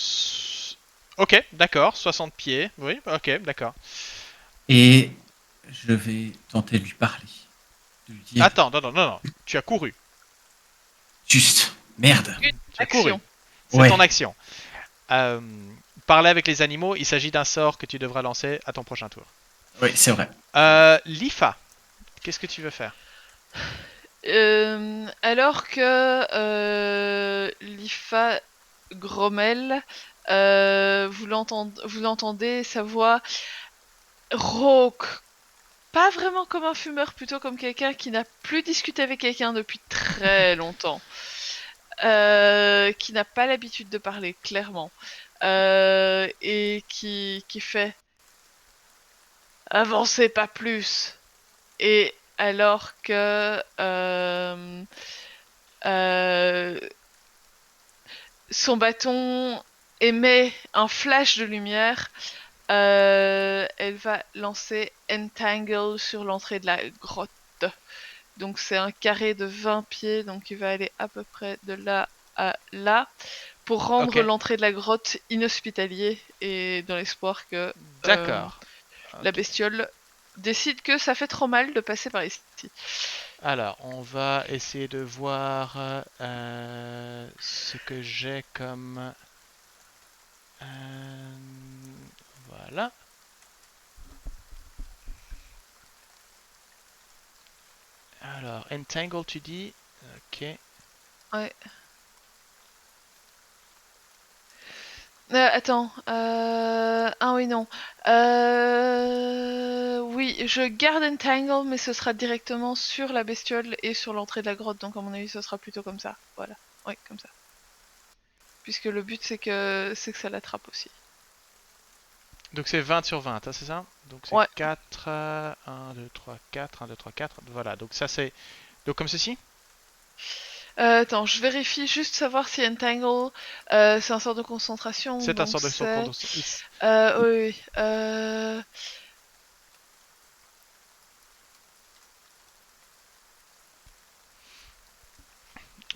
Ok, d'accord, 60 pieds. Oui, ok, d'accord. Et je vais tenter de lui parler. De lui dire Attends, non. Tu as couru. juste. Merde. Tu as couru. Action. C'est Ouais. ton action. Euh, Parler avec les animaux, il s'agit d'un sort que tu devras lancer à ton prochain tour. Oui, c'est vrai. Lifa, qu'est-ce que tu veux faire? Alors que l'IFA grommelle, vous l'entendez, sa voix rauque. Pas vraiment comme un fumeur, plutôt comme quelqu'un qui n'a plus discuté avec quelqu'un depuis très longtemps. Qui n'a pas l'habitude de parler, clairement. Et qui fait avancez pas plus. Et alors que son bâton émet un flash de lumière, elle va lancer Entangle sur l'entrée de la grotte. Donc c'est un carré de 20 pieds, donc il va aller à peu près de là à là, pour rendre Ok. l'entrée de la grotte inhospitalier, et dans l'espoir que D'accord. la Ok. bestiole décide que ça fait trop mal de passer par ici. Alors, on va essayer de voir ce que j'ai comme... voilà. Alors, Entangle, tu dis? Ok. Ouais. Attends. Ah oui, non. Oui, je garde Entangle, mais ce sera directement sur la bestiole et sur l'entrée de la grotte. Donc, à mon avis, ce sera plutôt comme ça. Voilà. Oui, comme ça. Puisque le but, c'est que ça l'attrape aussi. Donc c'est 20 sur 20, hein, c'est ça? Donc c'est Ouais. 4, 1, 2, 3, 4, 1, 2, 3, 4. Voilà, donc ça c'est... Donc comme ceci? Attends, je vérifie juste savoir si Entangle, c'est un sort de concentration. C'est un donc sort de c'est- concentration. Oui, oui.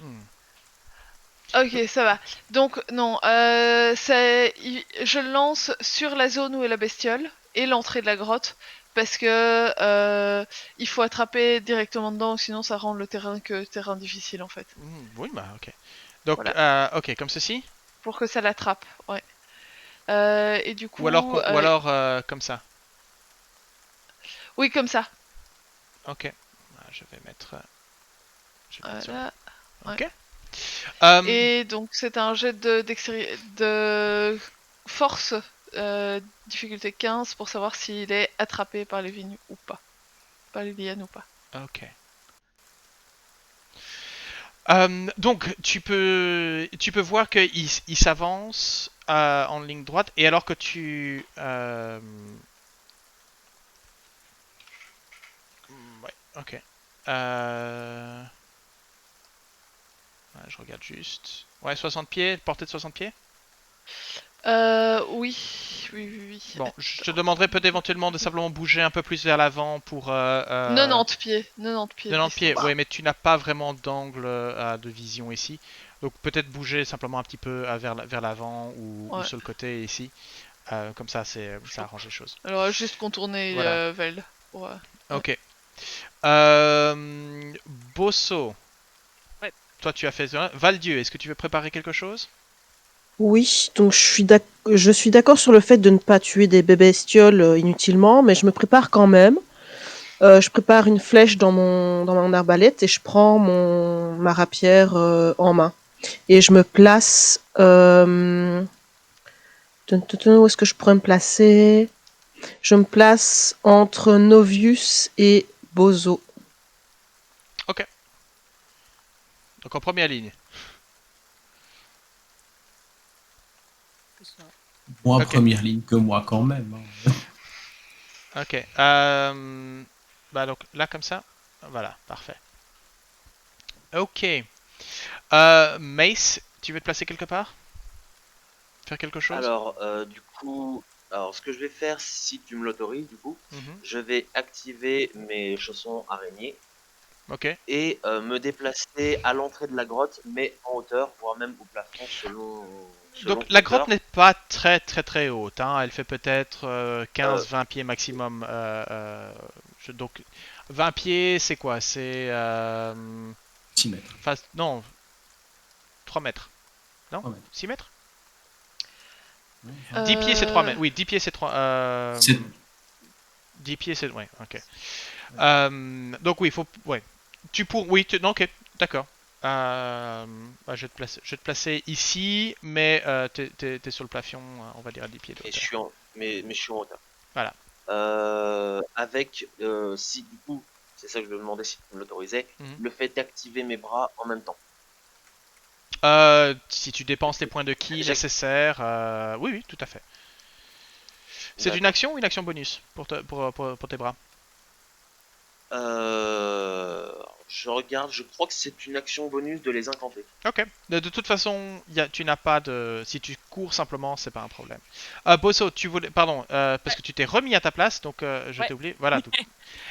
Hmm. Ok, ça va. Donc, non, je le lance sur la zone où est la bestiole et l'entrée de la grotte, parce que il faut attraper directement dedans, sinon ça rend le terrain difficile en fait. Oui, bah ok. Donc, Voilà. ok, comme ceci? Pour que ça l'attrape, ouais. Et du coup, Ou alors comme ça? oui, comme ça. Ok. Je vais mettre... sur- Voilà. Ok. Et donc c'est un jet de force, difficulté 15, pour savoir s'il est attrapé par les vignes ou pas. pas les lianes ou pas. Ok. Donc, tu peux voir qu'il il s'avance en ligne droite, et alors que tu... ouais, ok. Ouais, je regarde juste. Ouais, 60 pieds, portée de 60 pieds. Oui, oui. Bon, je te demanderais peut-être éventuellement de simplement bouger un peu plus vers l'avant pour... 90 pieds de 90 pieds, distance. ouais, mais tu n'as pas vraiment d'angle de vision ici. Donc peut-être bouger simplement un petit peu vers l'avant ou Ouais. sur le côté ici. Comme ça, ça arrange les choses. Alors juste contourner Voilà. Vel. Ouais. Ok. Euh, Bosso, Ouais. toi tu as fait... Valdieu, est-ce que tu veux préparer quelque chose? Oui, donc je suis d'accord sur le fait de ne pas tuer des bestioles inutilement, mais je me prépare quand même. Je prépare une flèche dans mon arbalète et je prends ma rapière en main. Et je me place... où est-ce que je pourrais me placer? Je me place entre Novius et Bozo. Donc en première ligne. Moins Ok. première ligne que moi quand même. Hein. Ok. Bah donc là comme ça. Voilà, parfait. Ok. Mace, tu veux te placer quelque part? Faire quelque chose? Alors, du coup, alors ce que je vais faire, si tu me l'autorises, du coup, Mhm. je vais activer mes chaussons araignées Ok. et me déplacer à l'entrée de la grotte, mais en hauteur, voire même au plafond selon Donc la grotte hauteur. n'est pas très haute, hein. Elle fait peut-être Euh, 15-20 pieds maximum. Donc 20 pieds, c'est quoi? C'est... 6 mètres. Enfin, non, 3 mètres. Non? 3 mètres. 6 mètres? Ouais, 10 pieds, c'est 3 mètres. Oui, 10 pieds, c'est 3... c'est- 10 pieds, c'est... Ouais, ok. Donc oui, il faut... Ouais. Oui, non, ok, d'accord. Bah, je vais te placer ici, mais t'es sur le plafond, on va dire à 10 pieds de et je hauteur. suis mais je suis en hauteur. Voilà. Si du coup, c'est ça que je me demandais si tu me l'autorisais, Mhm. le fait d'activer mes bras en même temps. Si tu dépenses les points de ki J'ai- nécessaires, oui, oui, tout à fait. C'est une D'accord. action ou une action bonus pour tes bras? Je regarde, je crois que c'est une action bonus de les incanter. Ok. De toute façon, tu n'as pas de... Si tu cours simplement, c'est pas un problème. Bosso, tu voulais... Pardon, parce que tu t'es remis à ta place, donc je Ouais. t'ai oublié. Voilà.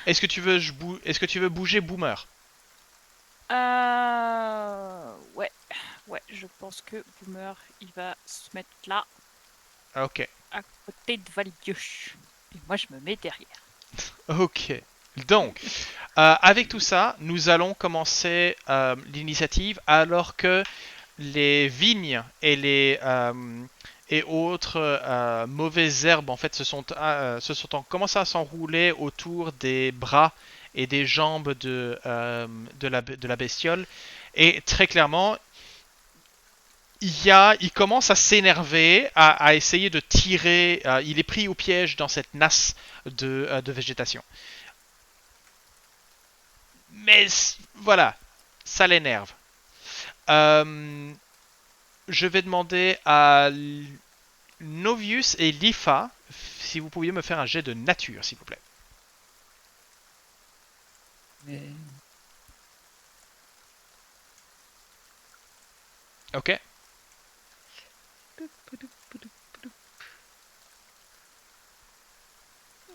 Est-ce que tu veux, est-ce que tu veux bouger Boomer? Ouais, je pense que Boomer, il va se mettre là, Ok. à côté de Valdieu. Et moi, je me mets derrière. Ok. Donc, avec tout ça, nous allons commencer l'initiative alors que les vignes et les et autres mauvaises herbes en fait commencé à s'enrouler autour des bras et des jambes de la bestiole, et très clairement il commence à s'énerver, à essayer de tirer. Il est pris au piège dans cette nasse de végétation. Mais voilà, ça l'énerve. Euh, je vais demander à Novius et Lifa si vous pouviez me faire un jet de nature, s'il vous plaît. Ok.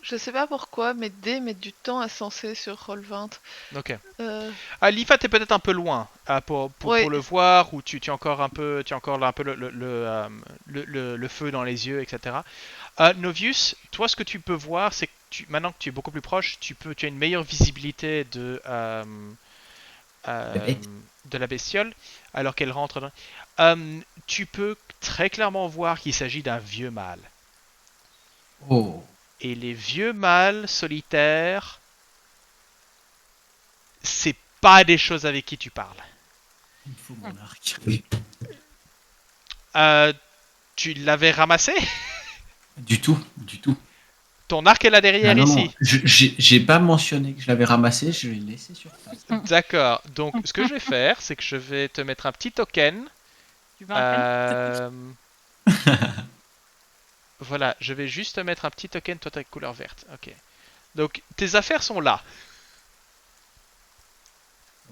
Je sais pas pourquoi, mais D met du temps à censer sur Roll20. Ok. Lifa, t'es peut-être un peu loin pour le voir, ou tu as encore un peu, le feu dans les yeux, etc. Novius, toi, ce que tu peux voir, c'est que maintenant que tu es beaucoup plus proche, tu as une meilleure visibilité euh, de la bestiole, alors qu'elle rentre dans... Tu peux très clairement voir qu'il s'agit d'un vieux mâle. Oh. Et les vieux mâles solitaires, c'est pas des choses avec qui tu parles. Il me faut mon arc. Tu l'avais ramassé? Du tout, du tout. Ton arc est là derrière Ah non, non, ici. j'ai pas mentionné que je l'avais ramassé, je l'ai laissé sur place. D'accord. Donc, ce que je vais faire, c'est que je vais te mettre un petit token. Tu veux un pen Euh, Voilà, je vais juste te mettre un petit token, toi ta couleur verte. Ok. Donc, tes affaires sont là.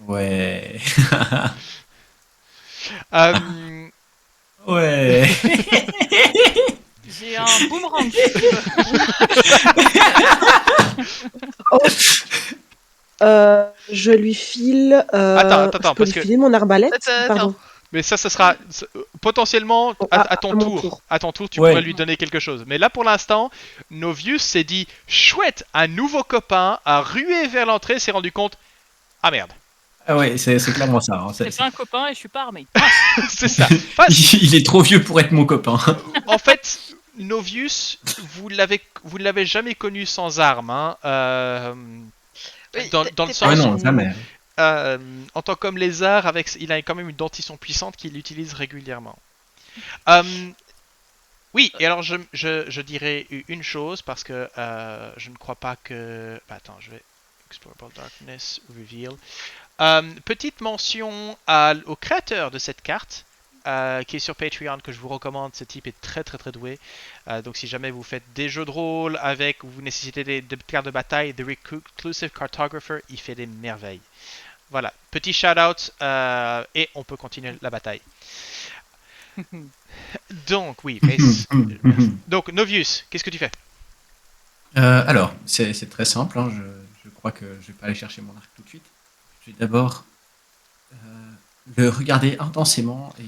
Ouais. Euh, Ouais. J'ai un boomerang si tu veux. Je lui file. Attends, Je peux parce lui que filer mon arbalète. Attends. Pardon. mais ça sera potentiellement Bon, à ton mon tour. tour. À ton tour, tu Ouais. pourrais lui donner quelque chose. Mais là, pour l'instant, Novius s'est dit chouette, un nouveau copain a rué vers l'entrée, s'est rendu compte. Ah merde, Ah ouais, c'est clairement ça. Hein, C'est pas un copain et je suis pas armé. c'est ça. Enfin, Il est trop vieux pour être mon copain. en fait, Novius, vous ne l'avez jamais connu sans armes. Hein. Oui, Dans le t'es Ah sens non, où, jamais. en tant qu'homme lézard, il a quand même une dentition puissante qu'il utilise régulièrement. Euh, oui, et alors je dirais une chose parce que je ne crois pas que. Bah, attends, je vais. Explorable Darkness, Reveal. Petite mention au créateur de cette carte. Qui est sur Patreon, que je vous recommande. Ce type est très très très doué. Donc si jamais vous faites des jeux de rôle avec, ou vous nécessitez des cartes de bataille, The Reclusive Cartographer, il fait des merveilles. Voilà, petit shout out et on peut continuer la bataille. Donc oui, mais donc Novius, qu'est-ce que tu fais? Alors, c'est très simple. Hein, je crois que je vais pas aller chercher mon arc tout de suite. Je vais d'abord le regarder intensément et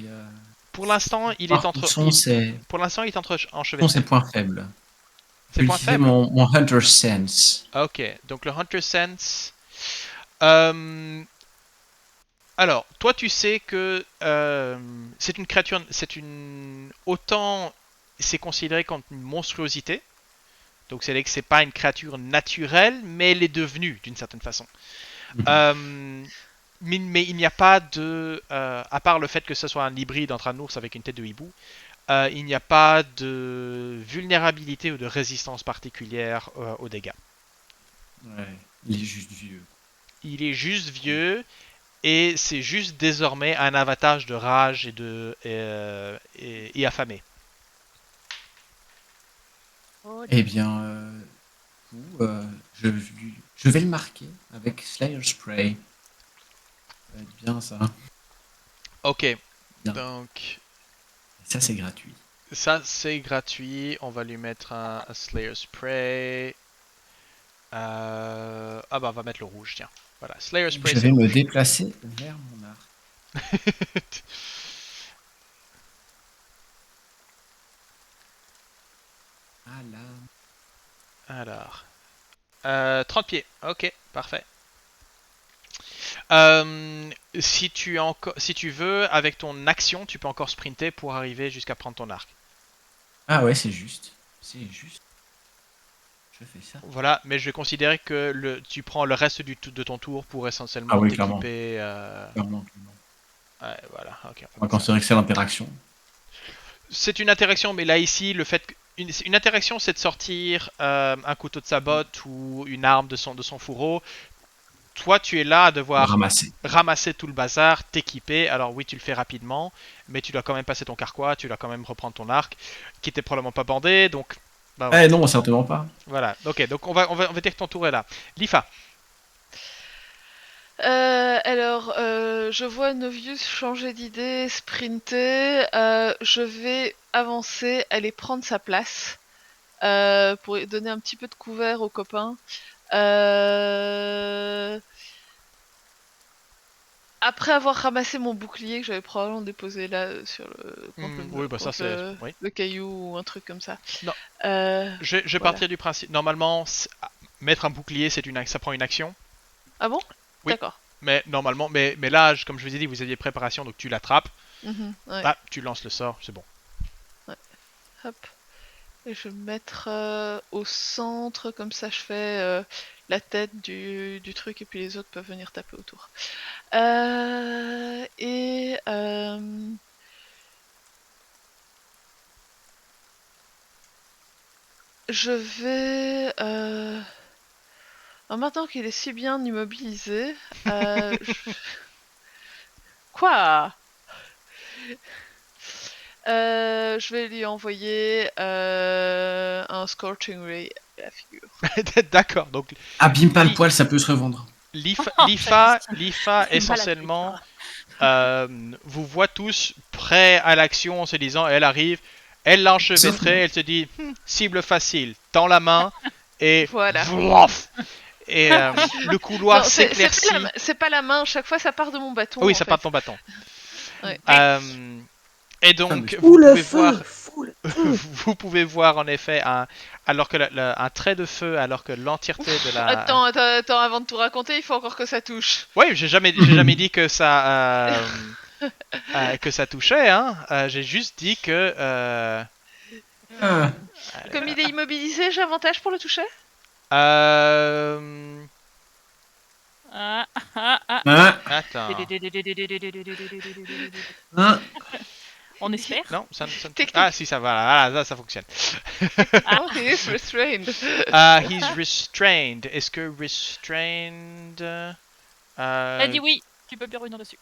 Pour l'instant, il est voir où entre. sont ses, Pour l'instant, il est entre où sont ses enchevêtrés. points faibles. Je Ses vais points utiliser faibles. mon Hunter Sense. Ok, donc le Hunter Sense. Euh, Alors, toi, tu sais que c'est une créature, autant c'est considéré comme une monstruosité. Donc, c'est que c'est pas une créature naturelle, mais elle est devenue d'une certaine façon. Euh, mais il n'y a pas de, à part le fait que ce soit un hybride entre un ours avec une tête de hibou, il n'y a pas de vulnérabilité ou de résistance particulière aux dégâts. Ouais, il est juste vieux. Il est juste vieux. Et c'est juste désormais un avantage de rage et affamé. Eh bien, du coup, je vais le marquer avec Slayer Spray. Ça va être bien ça. Ok, Bien. donc Ça, c'est gratuit. ça c'est gratuit. On va lui mettre un Slayer Spray. Ah bah on va mettre le rouge, tiens. Voilà, Slayer Spray Je c'est vais me rouge. déplacer vers mon arc. Ah là. Alors, 30 pieds. Ok, parfait. Si tu veux, avec ton action, tu peux encore sprinter pour arriver jusqu'à prendre ton arc. Ah ouais, c'est juste. C'est juste. Je fais ça. Voilà, mais je vais considérer que tu prends le reste de ton tour pour Ah essentiellement oui, clairement. t'équiper. Clairement, clairement. Ouais, voilà, ok. On va considérer que c'est l'interaction. C'est une interaction, mais là ici, le fait une interaction, c'est de sortir un couteau de sa botte ou une arme de son fourreau. Toi, tu es là à devoir Ramasser. ramasser tout le bazar, t'équiper. Alors oui, tu le fais rapidement, mais tu dois quand même passer ton carquois, tu dois quand même reprendre ton arc, qui était probablement pas bandé, donc. Bah, voilà. Eh non, certainement pas. Voilà. Ok, donc on va dire que ton tour est là. Lifa. Alors, je vois Novius changer d'idée, sprinter. Je vais avancer, aller prendre sa place pour donner un petit peu de couvert aux copains. Après avoir ramassé mon bouclier que j'avais probablement déposé là sur le Oui, bah ça contre c'est. Oui. le caillou ou un truc comme ça. Non. Euh, Je vais Voilà. partir du principe. Normalement, mettre un bouclier, ça prend une action. Ah bon? Oui. D'accord. Mais normalement, mais là, comme je vous ai dit, vous aviez préparation, donc tu l'attrapes. Ouais. Ah, tu lances le sort, c'est bon. Hop. Et je vais me mettre au centre, comme ça je fais la tête du truc et puis les autres peuvent venir taper autour. Et je vais... maintenant qu'il est si bien immobilisé... Quoi? Je vais lui envoyer un Scorching Ray à la figure. D'accord, donc Abîme pas le poil, ça peut se revendre. l'IFA Mal essentiellement vous voit tous prêts à l'action en se disant elle arrive, elle l'enchevêtrait, elle se dit cible facile, tend la main et Voilà. vlouf, et le couloir Non, s'éclaircit. c'est pas la main, chaque fois ça part de mon bâton. Oui, en ça fait. part de ton bâton. Ouais. Et donc Fameux. vous Fous le pouvez voir feu, fous le feu. vous pouvez voir en effet alors que un trait de feu, alors que l'entièreté de la. Attends, avant de tout raconter, il faut encore que ça touche. Oui, j'ai jamais dit que ça touchait. Hein. J'ai juste dit que. Comme il est immobilisé, j'ai avantage pour le toucher? Euh, Ah. Attends. On espère. Non, ça. Technique. Ah si, ça va. Là, ça fonctionne. Oh, he is restrained. He's restrained. Est-ce que restrained? Elle dit oui. Tu peux bien revenir dessus.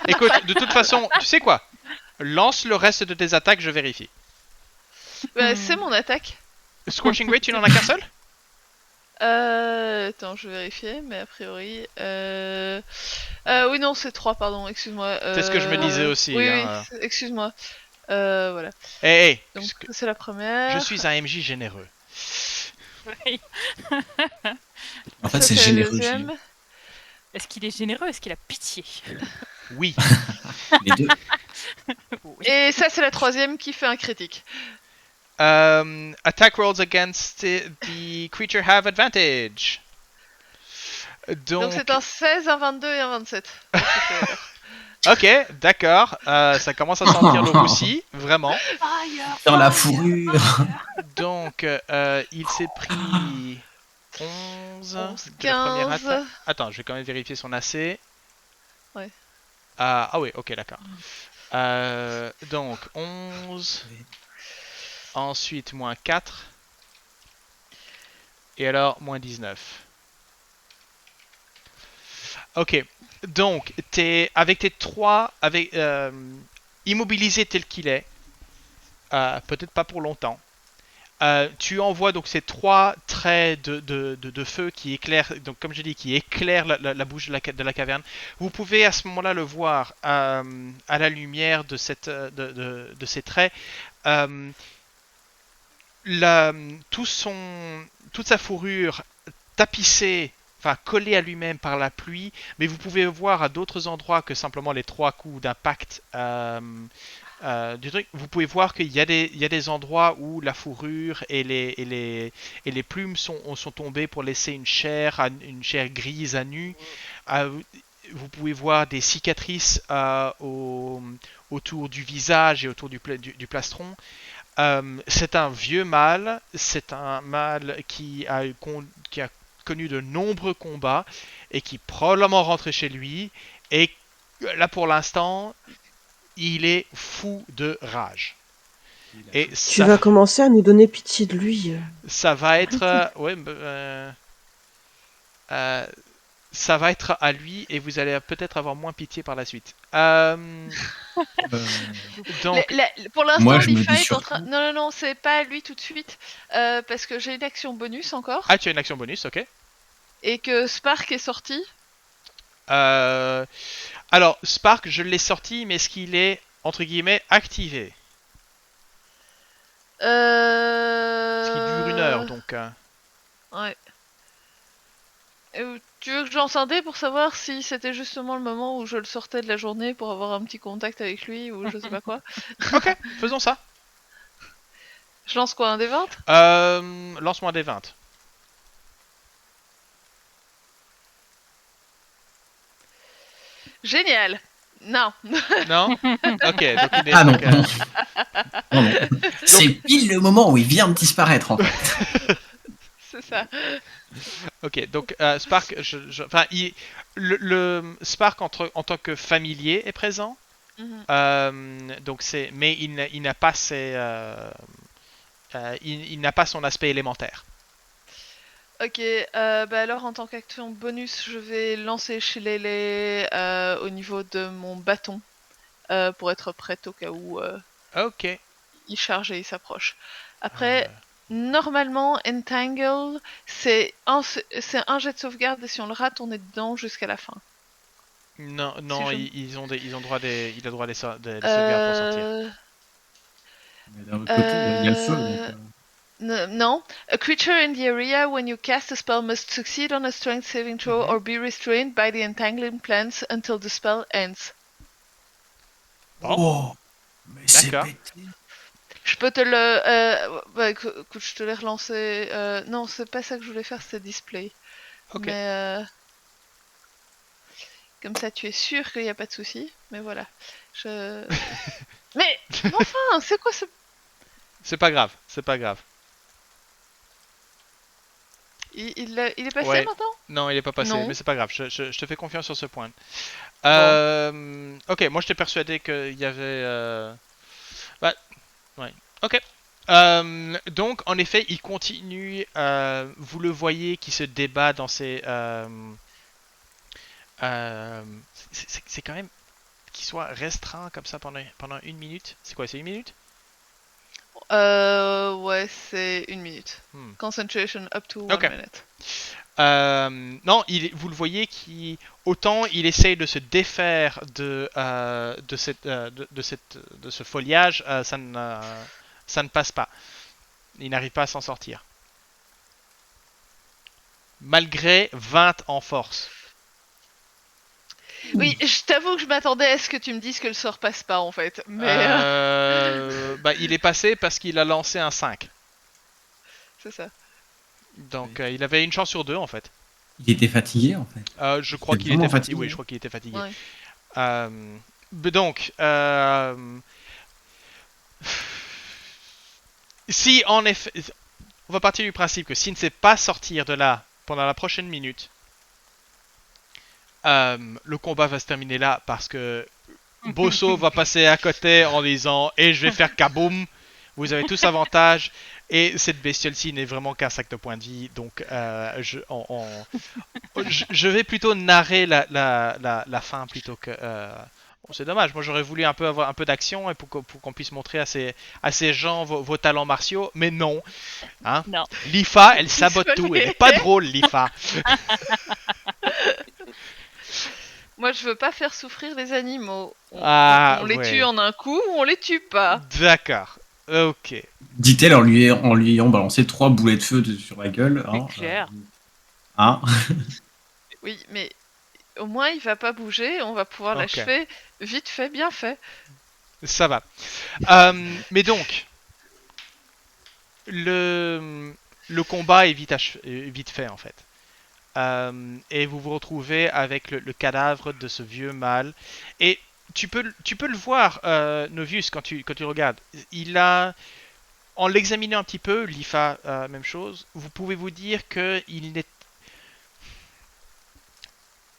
Écoute, de toute façon, tu sais quoi? Lance le reste de tes attaques, je vérifie. Bah, c'est mon attaque. Scorching Ray, tu n'en as qu'un seul? Attends, je vais vérifier, mais a priori... oui, non, c'est 3, pardon, excuse-moi. C'est ce que je me disais aussi. Oui, hein. oui, excuse-moi. Voilà. Hey, Donc, ça, c'est la première. je suis un MJ généreux. Oui. En fait, Ça, c'est la généreux. deuxième. Est-ce qu'il est généreux? Est-ce qu'il a pitié? Oui. Les deux. Oui. Et ça, c'est la troisième qui fait un critique. Attack rolls against the creature have advantage. Donc, c'est un 16, un 22 et un 27. Ok, d'accord. Ça commence à sentir le roussi, vraiment. Dans la fourrure. Donc, il s'est pris 11 11, de la première 15. attaque. Attends, je vais quand même vérifier son AC. Ouais. Ah oui, ok, d'accord. Donc, 11. Ensuite, moins 4. Et alors, moins 19. Ok, donc, avec tes 3, immobilisé tel qu'il est, peut-être pas pour longtemps, tu envoies donc ces 3 traits de feu qui éclairent, donc comme je dis, qui éclairent la bouche de la caverne. Vous pouvez à ce moment-là le voir à la lumière de ces traits. Toute sa fourrure tapissée, enfin collée à lui-même par la pluie, mais vous pouvez voir à d'autres endroits que simplement les 3 coups d'impact du truc. Vous pouvez voir qu'il y a des endroits où la fourrure et les plumes sont tombées pour laisser une chair grise à nu. Vous pouvez voir des cicatrices autour du visage et autour du plastron. C'est un vieux mâle, c'est un mâle qui a connu de nombreux combats et qui est probablement rentré chez lui. Et là, pour l'instant, il est fou de rage. Et Tu vas commencer à nous donner pitié de lui. ça va être... ça va être à lui et vous allez peut-être avoir moins pitié par la suite. Donc, pour l'instant, Moi, je me Lifa dis est en train... surtout- Non, c'est pas à lui tout de suite. Parce que j'ai une action bonus encore. tu as une action bonus, ok. Et que Spark est sorti. Alors, Spark, je l'ai sorti, mais est-ce qu'il est, entre guillemets, activé? Parce qu'il dure 1 heure, donc... Ouais. Tu veux que j'en scindais pour savoir si c'était justement le moment où je le sortais de la journée pour avoir un petit contact avec lui ou je sais pas quoi? Ok, faisons ça. Je lance quoi, un des 20? Lance-moi des 20. Génial! Non! Non? Ok, donc il est... Ah non, donc, non. Non. C'est pile le moment où il vient de disparaître en fait. C'est ça. Ok, donc Spark, enfin, le Spark en tant que familier est présent. Mhm. Donc mais il n'a pas il n'a pas son aspect élémentaire. Ok, bah alors en tant qu'action bonus, je vais lancer chez Lélé au niveau de mon bâton pour être prête au cas où Ok. il charge et il s'approche. Après, normalement, Entangle, c'est un jet de sauvegarde et si on le rate, on est dedans jusqu'à la fin. Non, je- ils ont droit il a droit des sauvegardes pour sortir. Mais d'un autre côté, il y a le feu. Donc, Non. A creature in the area when you cast a spell must succeed on a strength saving throw or be restrained by the entangling plants until the spell ends. Bon. Oh, mais c'est D'accord. pété. Je peux te le... bah, écoute, je te l'ai relancé. Non, c'est pas ça que je voulais faire, c'était display. Ok. Mais comme ça, tu es sûr qu'il n'y a pas de souci. Mais voilà. Mais enfin, c'est quoi ce... C'est pas grave, c'est pas grave. Il est passé Ouais. maintenant? Non, il est pas passé, Non. mais c'est pas grave. Je te fais confiance sur ce point. Bon. Ok, moi j'étais persuadé qu'il y avait. Bah, ouais. Ok. Donc, en effet, il continue. Vous le voyez qui se débat dans ses. C'est quand même qu'il soit restreint comme ça pendant 1 minute. C'est quoi, c'est 1 minute? Ouais, c'est 1 minute. Concentration up to 1 Ok. minute. Non, vous le voyez qui autant il essaye de se défaire de ce foliage, ça ne passe pas. Il n'arrive pas à s'en sortir. Malgré 20 en force. Oui, je t'avoue que je m'attendais à ce que tu me dises que le sort passe pas en fait. Mais Bah, il est passé parce qu'il a lancé un 5. c'est ça. Donc il avait une chance sur 2 en fait. Il était fatigué en fait. Je crois était qu'il était vraiment fatigué. fatigué. Oui, je crois qu'il était fatigué. Ouais. Donc, si en effet, on va partir du principe que s'il ne sait pas sortir de là pendant la prochaine minute, le combat va se terminer là parce que Bosso va passer à côté en disant et je vais faire kaboum. Vous avez tous avantage et cette bestiole-ci n'est vraiment qu'un sac de points de vie. Donc je vais plutôt narrer la fin plutôt que. Bon, c'est dommage. Moi j'aurais voulu avoir un peu d'action et pour qu'on puisse montrer à ces gens vos talents martiaux, mais non. Hein. Non. Lifa, elle sabote tout. Elle est pas drôle, Lifa. Moi, je veux pas faire souffrir les animaux. On les Ouais. tue en un coup ou on les tue pas. D'accord. Ok. Dit-elle en lui ayant balancé 3 boulets de feu sur la gueule. Hein, C'est clair. Hein. Oui, mais au moins il va pas bouger. On va pouvoir Ok. l'achever vite fait, bien fait. Ça va. Mais donc, le combat est vite fait en fait. Et vous vous retrouvez avec le cadavre de ce vieux mâle. Et tu peux le voir, Novius, quand tu regardes. Il a, en l'examinant un petit peu, Lifa, même chose. Vous pouvez vous dire que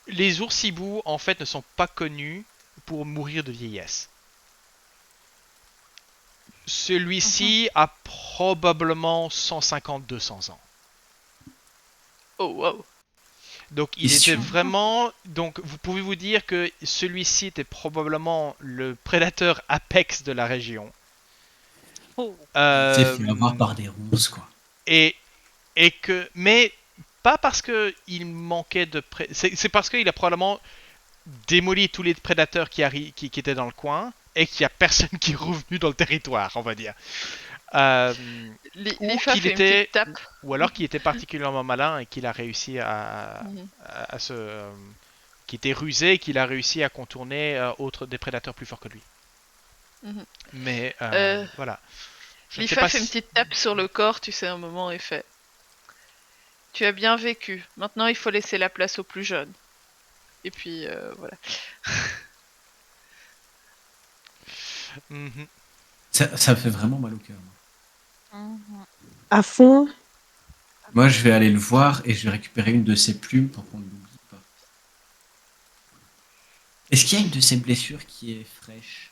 les ours-hiboux en fait ne sont pas connus pour mourir de vieillesse. Celui-ci a probablement 150-200 ans. Oh wow. Donc il était vraiment. Donc vous pouvez vous dire que celui-ci était probablement le prédateur apex de la région. Oh. Il s'est fait avoir par des ronces quoi. Et que, mais pas parce que il manquait de c'est parce qu'il a probablement démoli tous les prédateurs qui étaient dans le coin et qu'il y a personne qui est revenu dans le territoire, on va dire. Lifa fait une petite tape. Ou alors qu'il était particulièrement malin et qu'il a réussi à se. Qui était rusé et qu'il a réussi à contourner des prédateurs plus forts que lui. Mais voilà. Lifa fait une petite tape sur le corps, tu sais, un moment et fait. Tu as bien vécu. Maintenant, il faut laisser la place aux plus jeunes. Et puis, voilà. Ça fait vraiment mal au cœur. À fond. Moi, je vais aller le voir et je vais récupérer une de ses plumes pour qu'on ne l'oublie pas. Est-ce qu'il y a une de ses blessures qui est fraîche?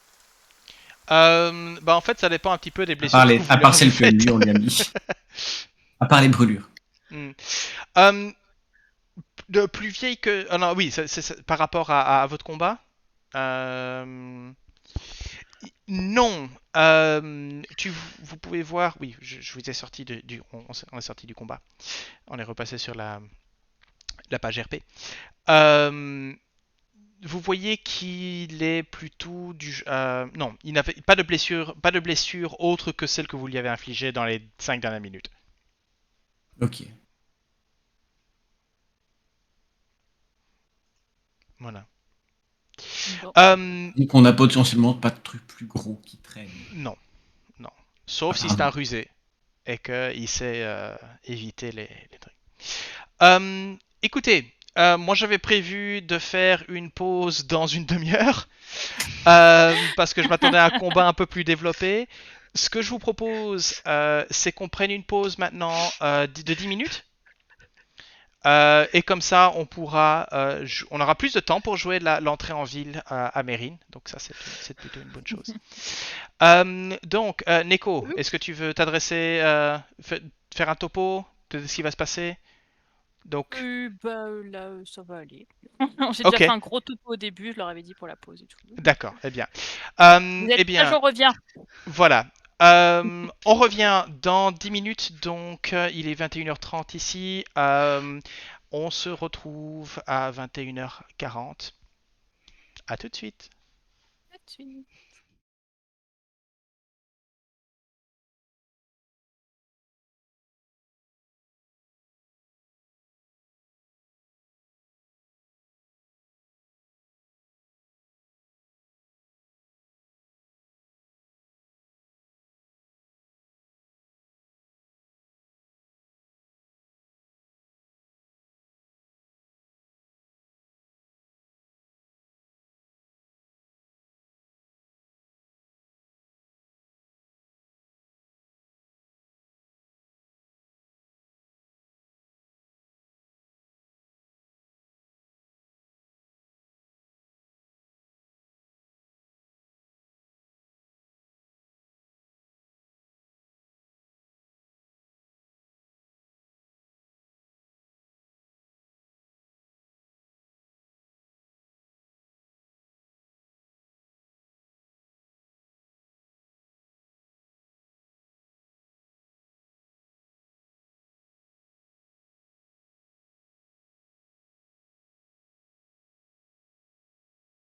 Bah en fait, ça dépend un petit peu des À blessures part, que les, vous à leur part avez celles que faites. lui, on lui a mis. À part les brûlures. Hmm. Euh, de plus vieille que... Ah non, oui, par rapport à votre combat. Euh, Non. Vous pouvez voir... Oui, je vous ai sorti on est sorti du combat. On est repassé sur la page RP. Euh, Vous voyez qu'il est plutôt non, il n'avait pas de blessure autre que celle que vous lui avez infligée dans les 5 dernières minutes. Ok. Voilà. Bon. Donc on a potentiellement pas de trucs plus gros qui traînent. Non, non. Sauf si c'est un Apparemment. rusé et qu'il sait éviter les trucs. Euh, Écoutez, moi j'avais prévu de faire une pause dans une demi-heure parce que je m'attendais à un combat un peu plus développé. Ce que je vous propose, c'est qu'on prenne une pause maintenant de 10 minutes. Et comme ça, on aura plus de temps pour jouer l'entrée en ville à Mérine. Donc ça, c'est plutôt une bonne chose. Donc, Neko, est-ce que tu veux t'adresser, faire un topo de ce qui va se passer? Donc, Bah, là, ça va aller. J'ai déjà ok, fait un gros topo au début, je leur avais dit pour la pause et tout. d'accord, eh bien. Vous êtes Eh là, bien, j'en reviens. voilà. On revient dans 10 minutes, donc il est 21h30 ici. On se retrouve à 21h40. À tout de suite. Tout de suite.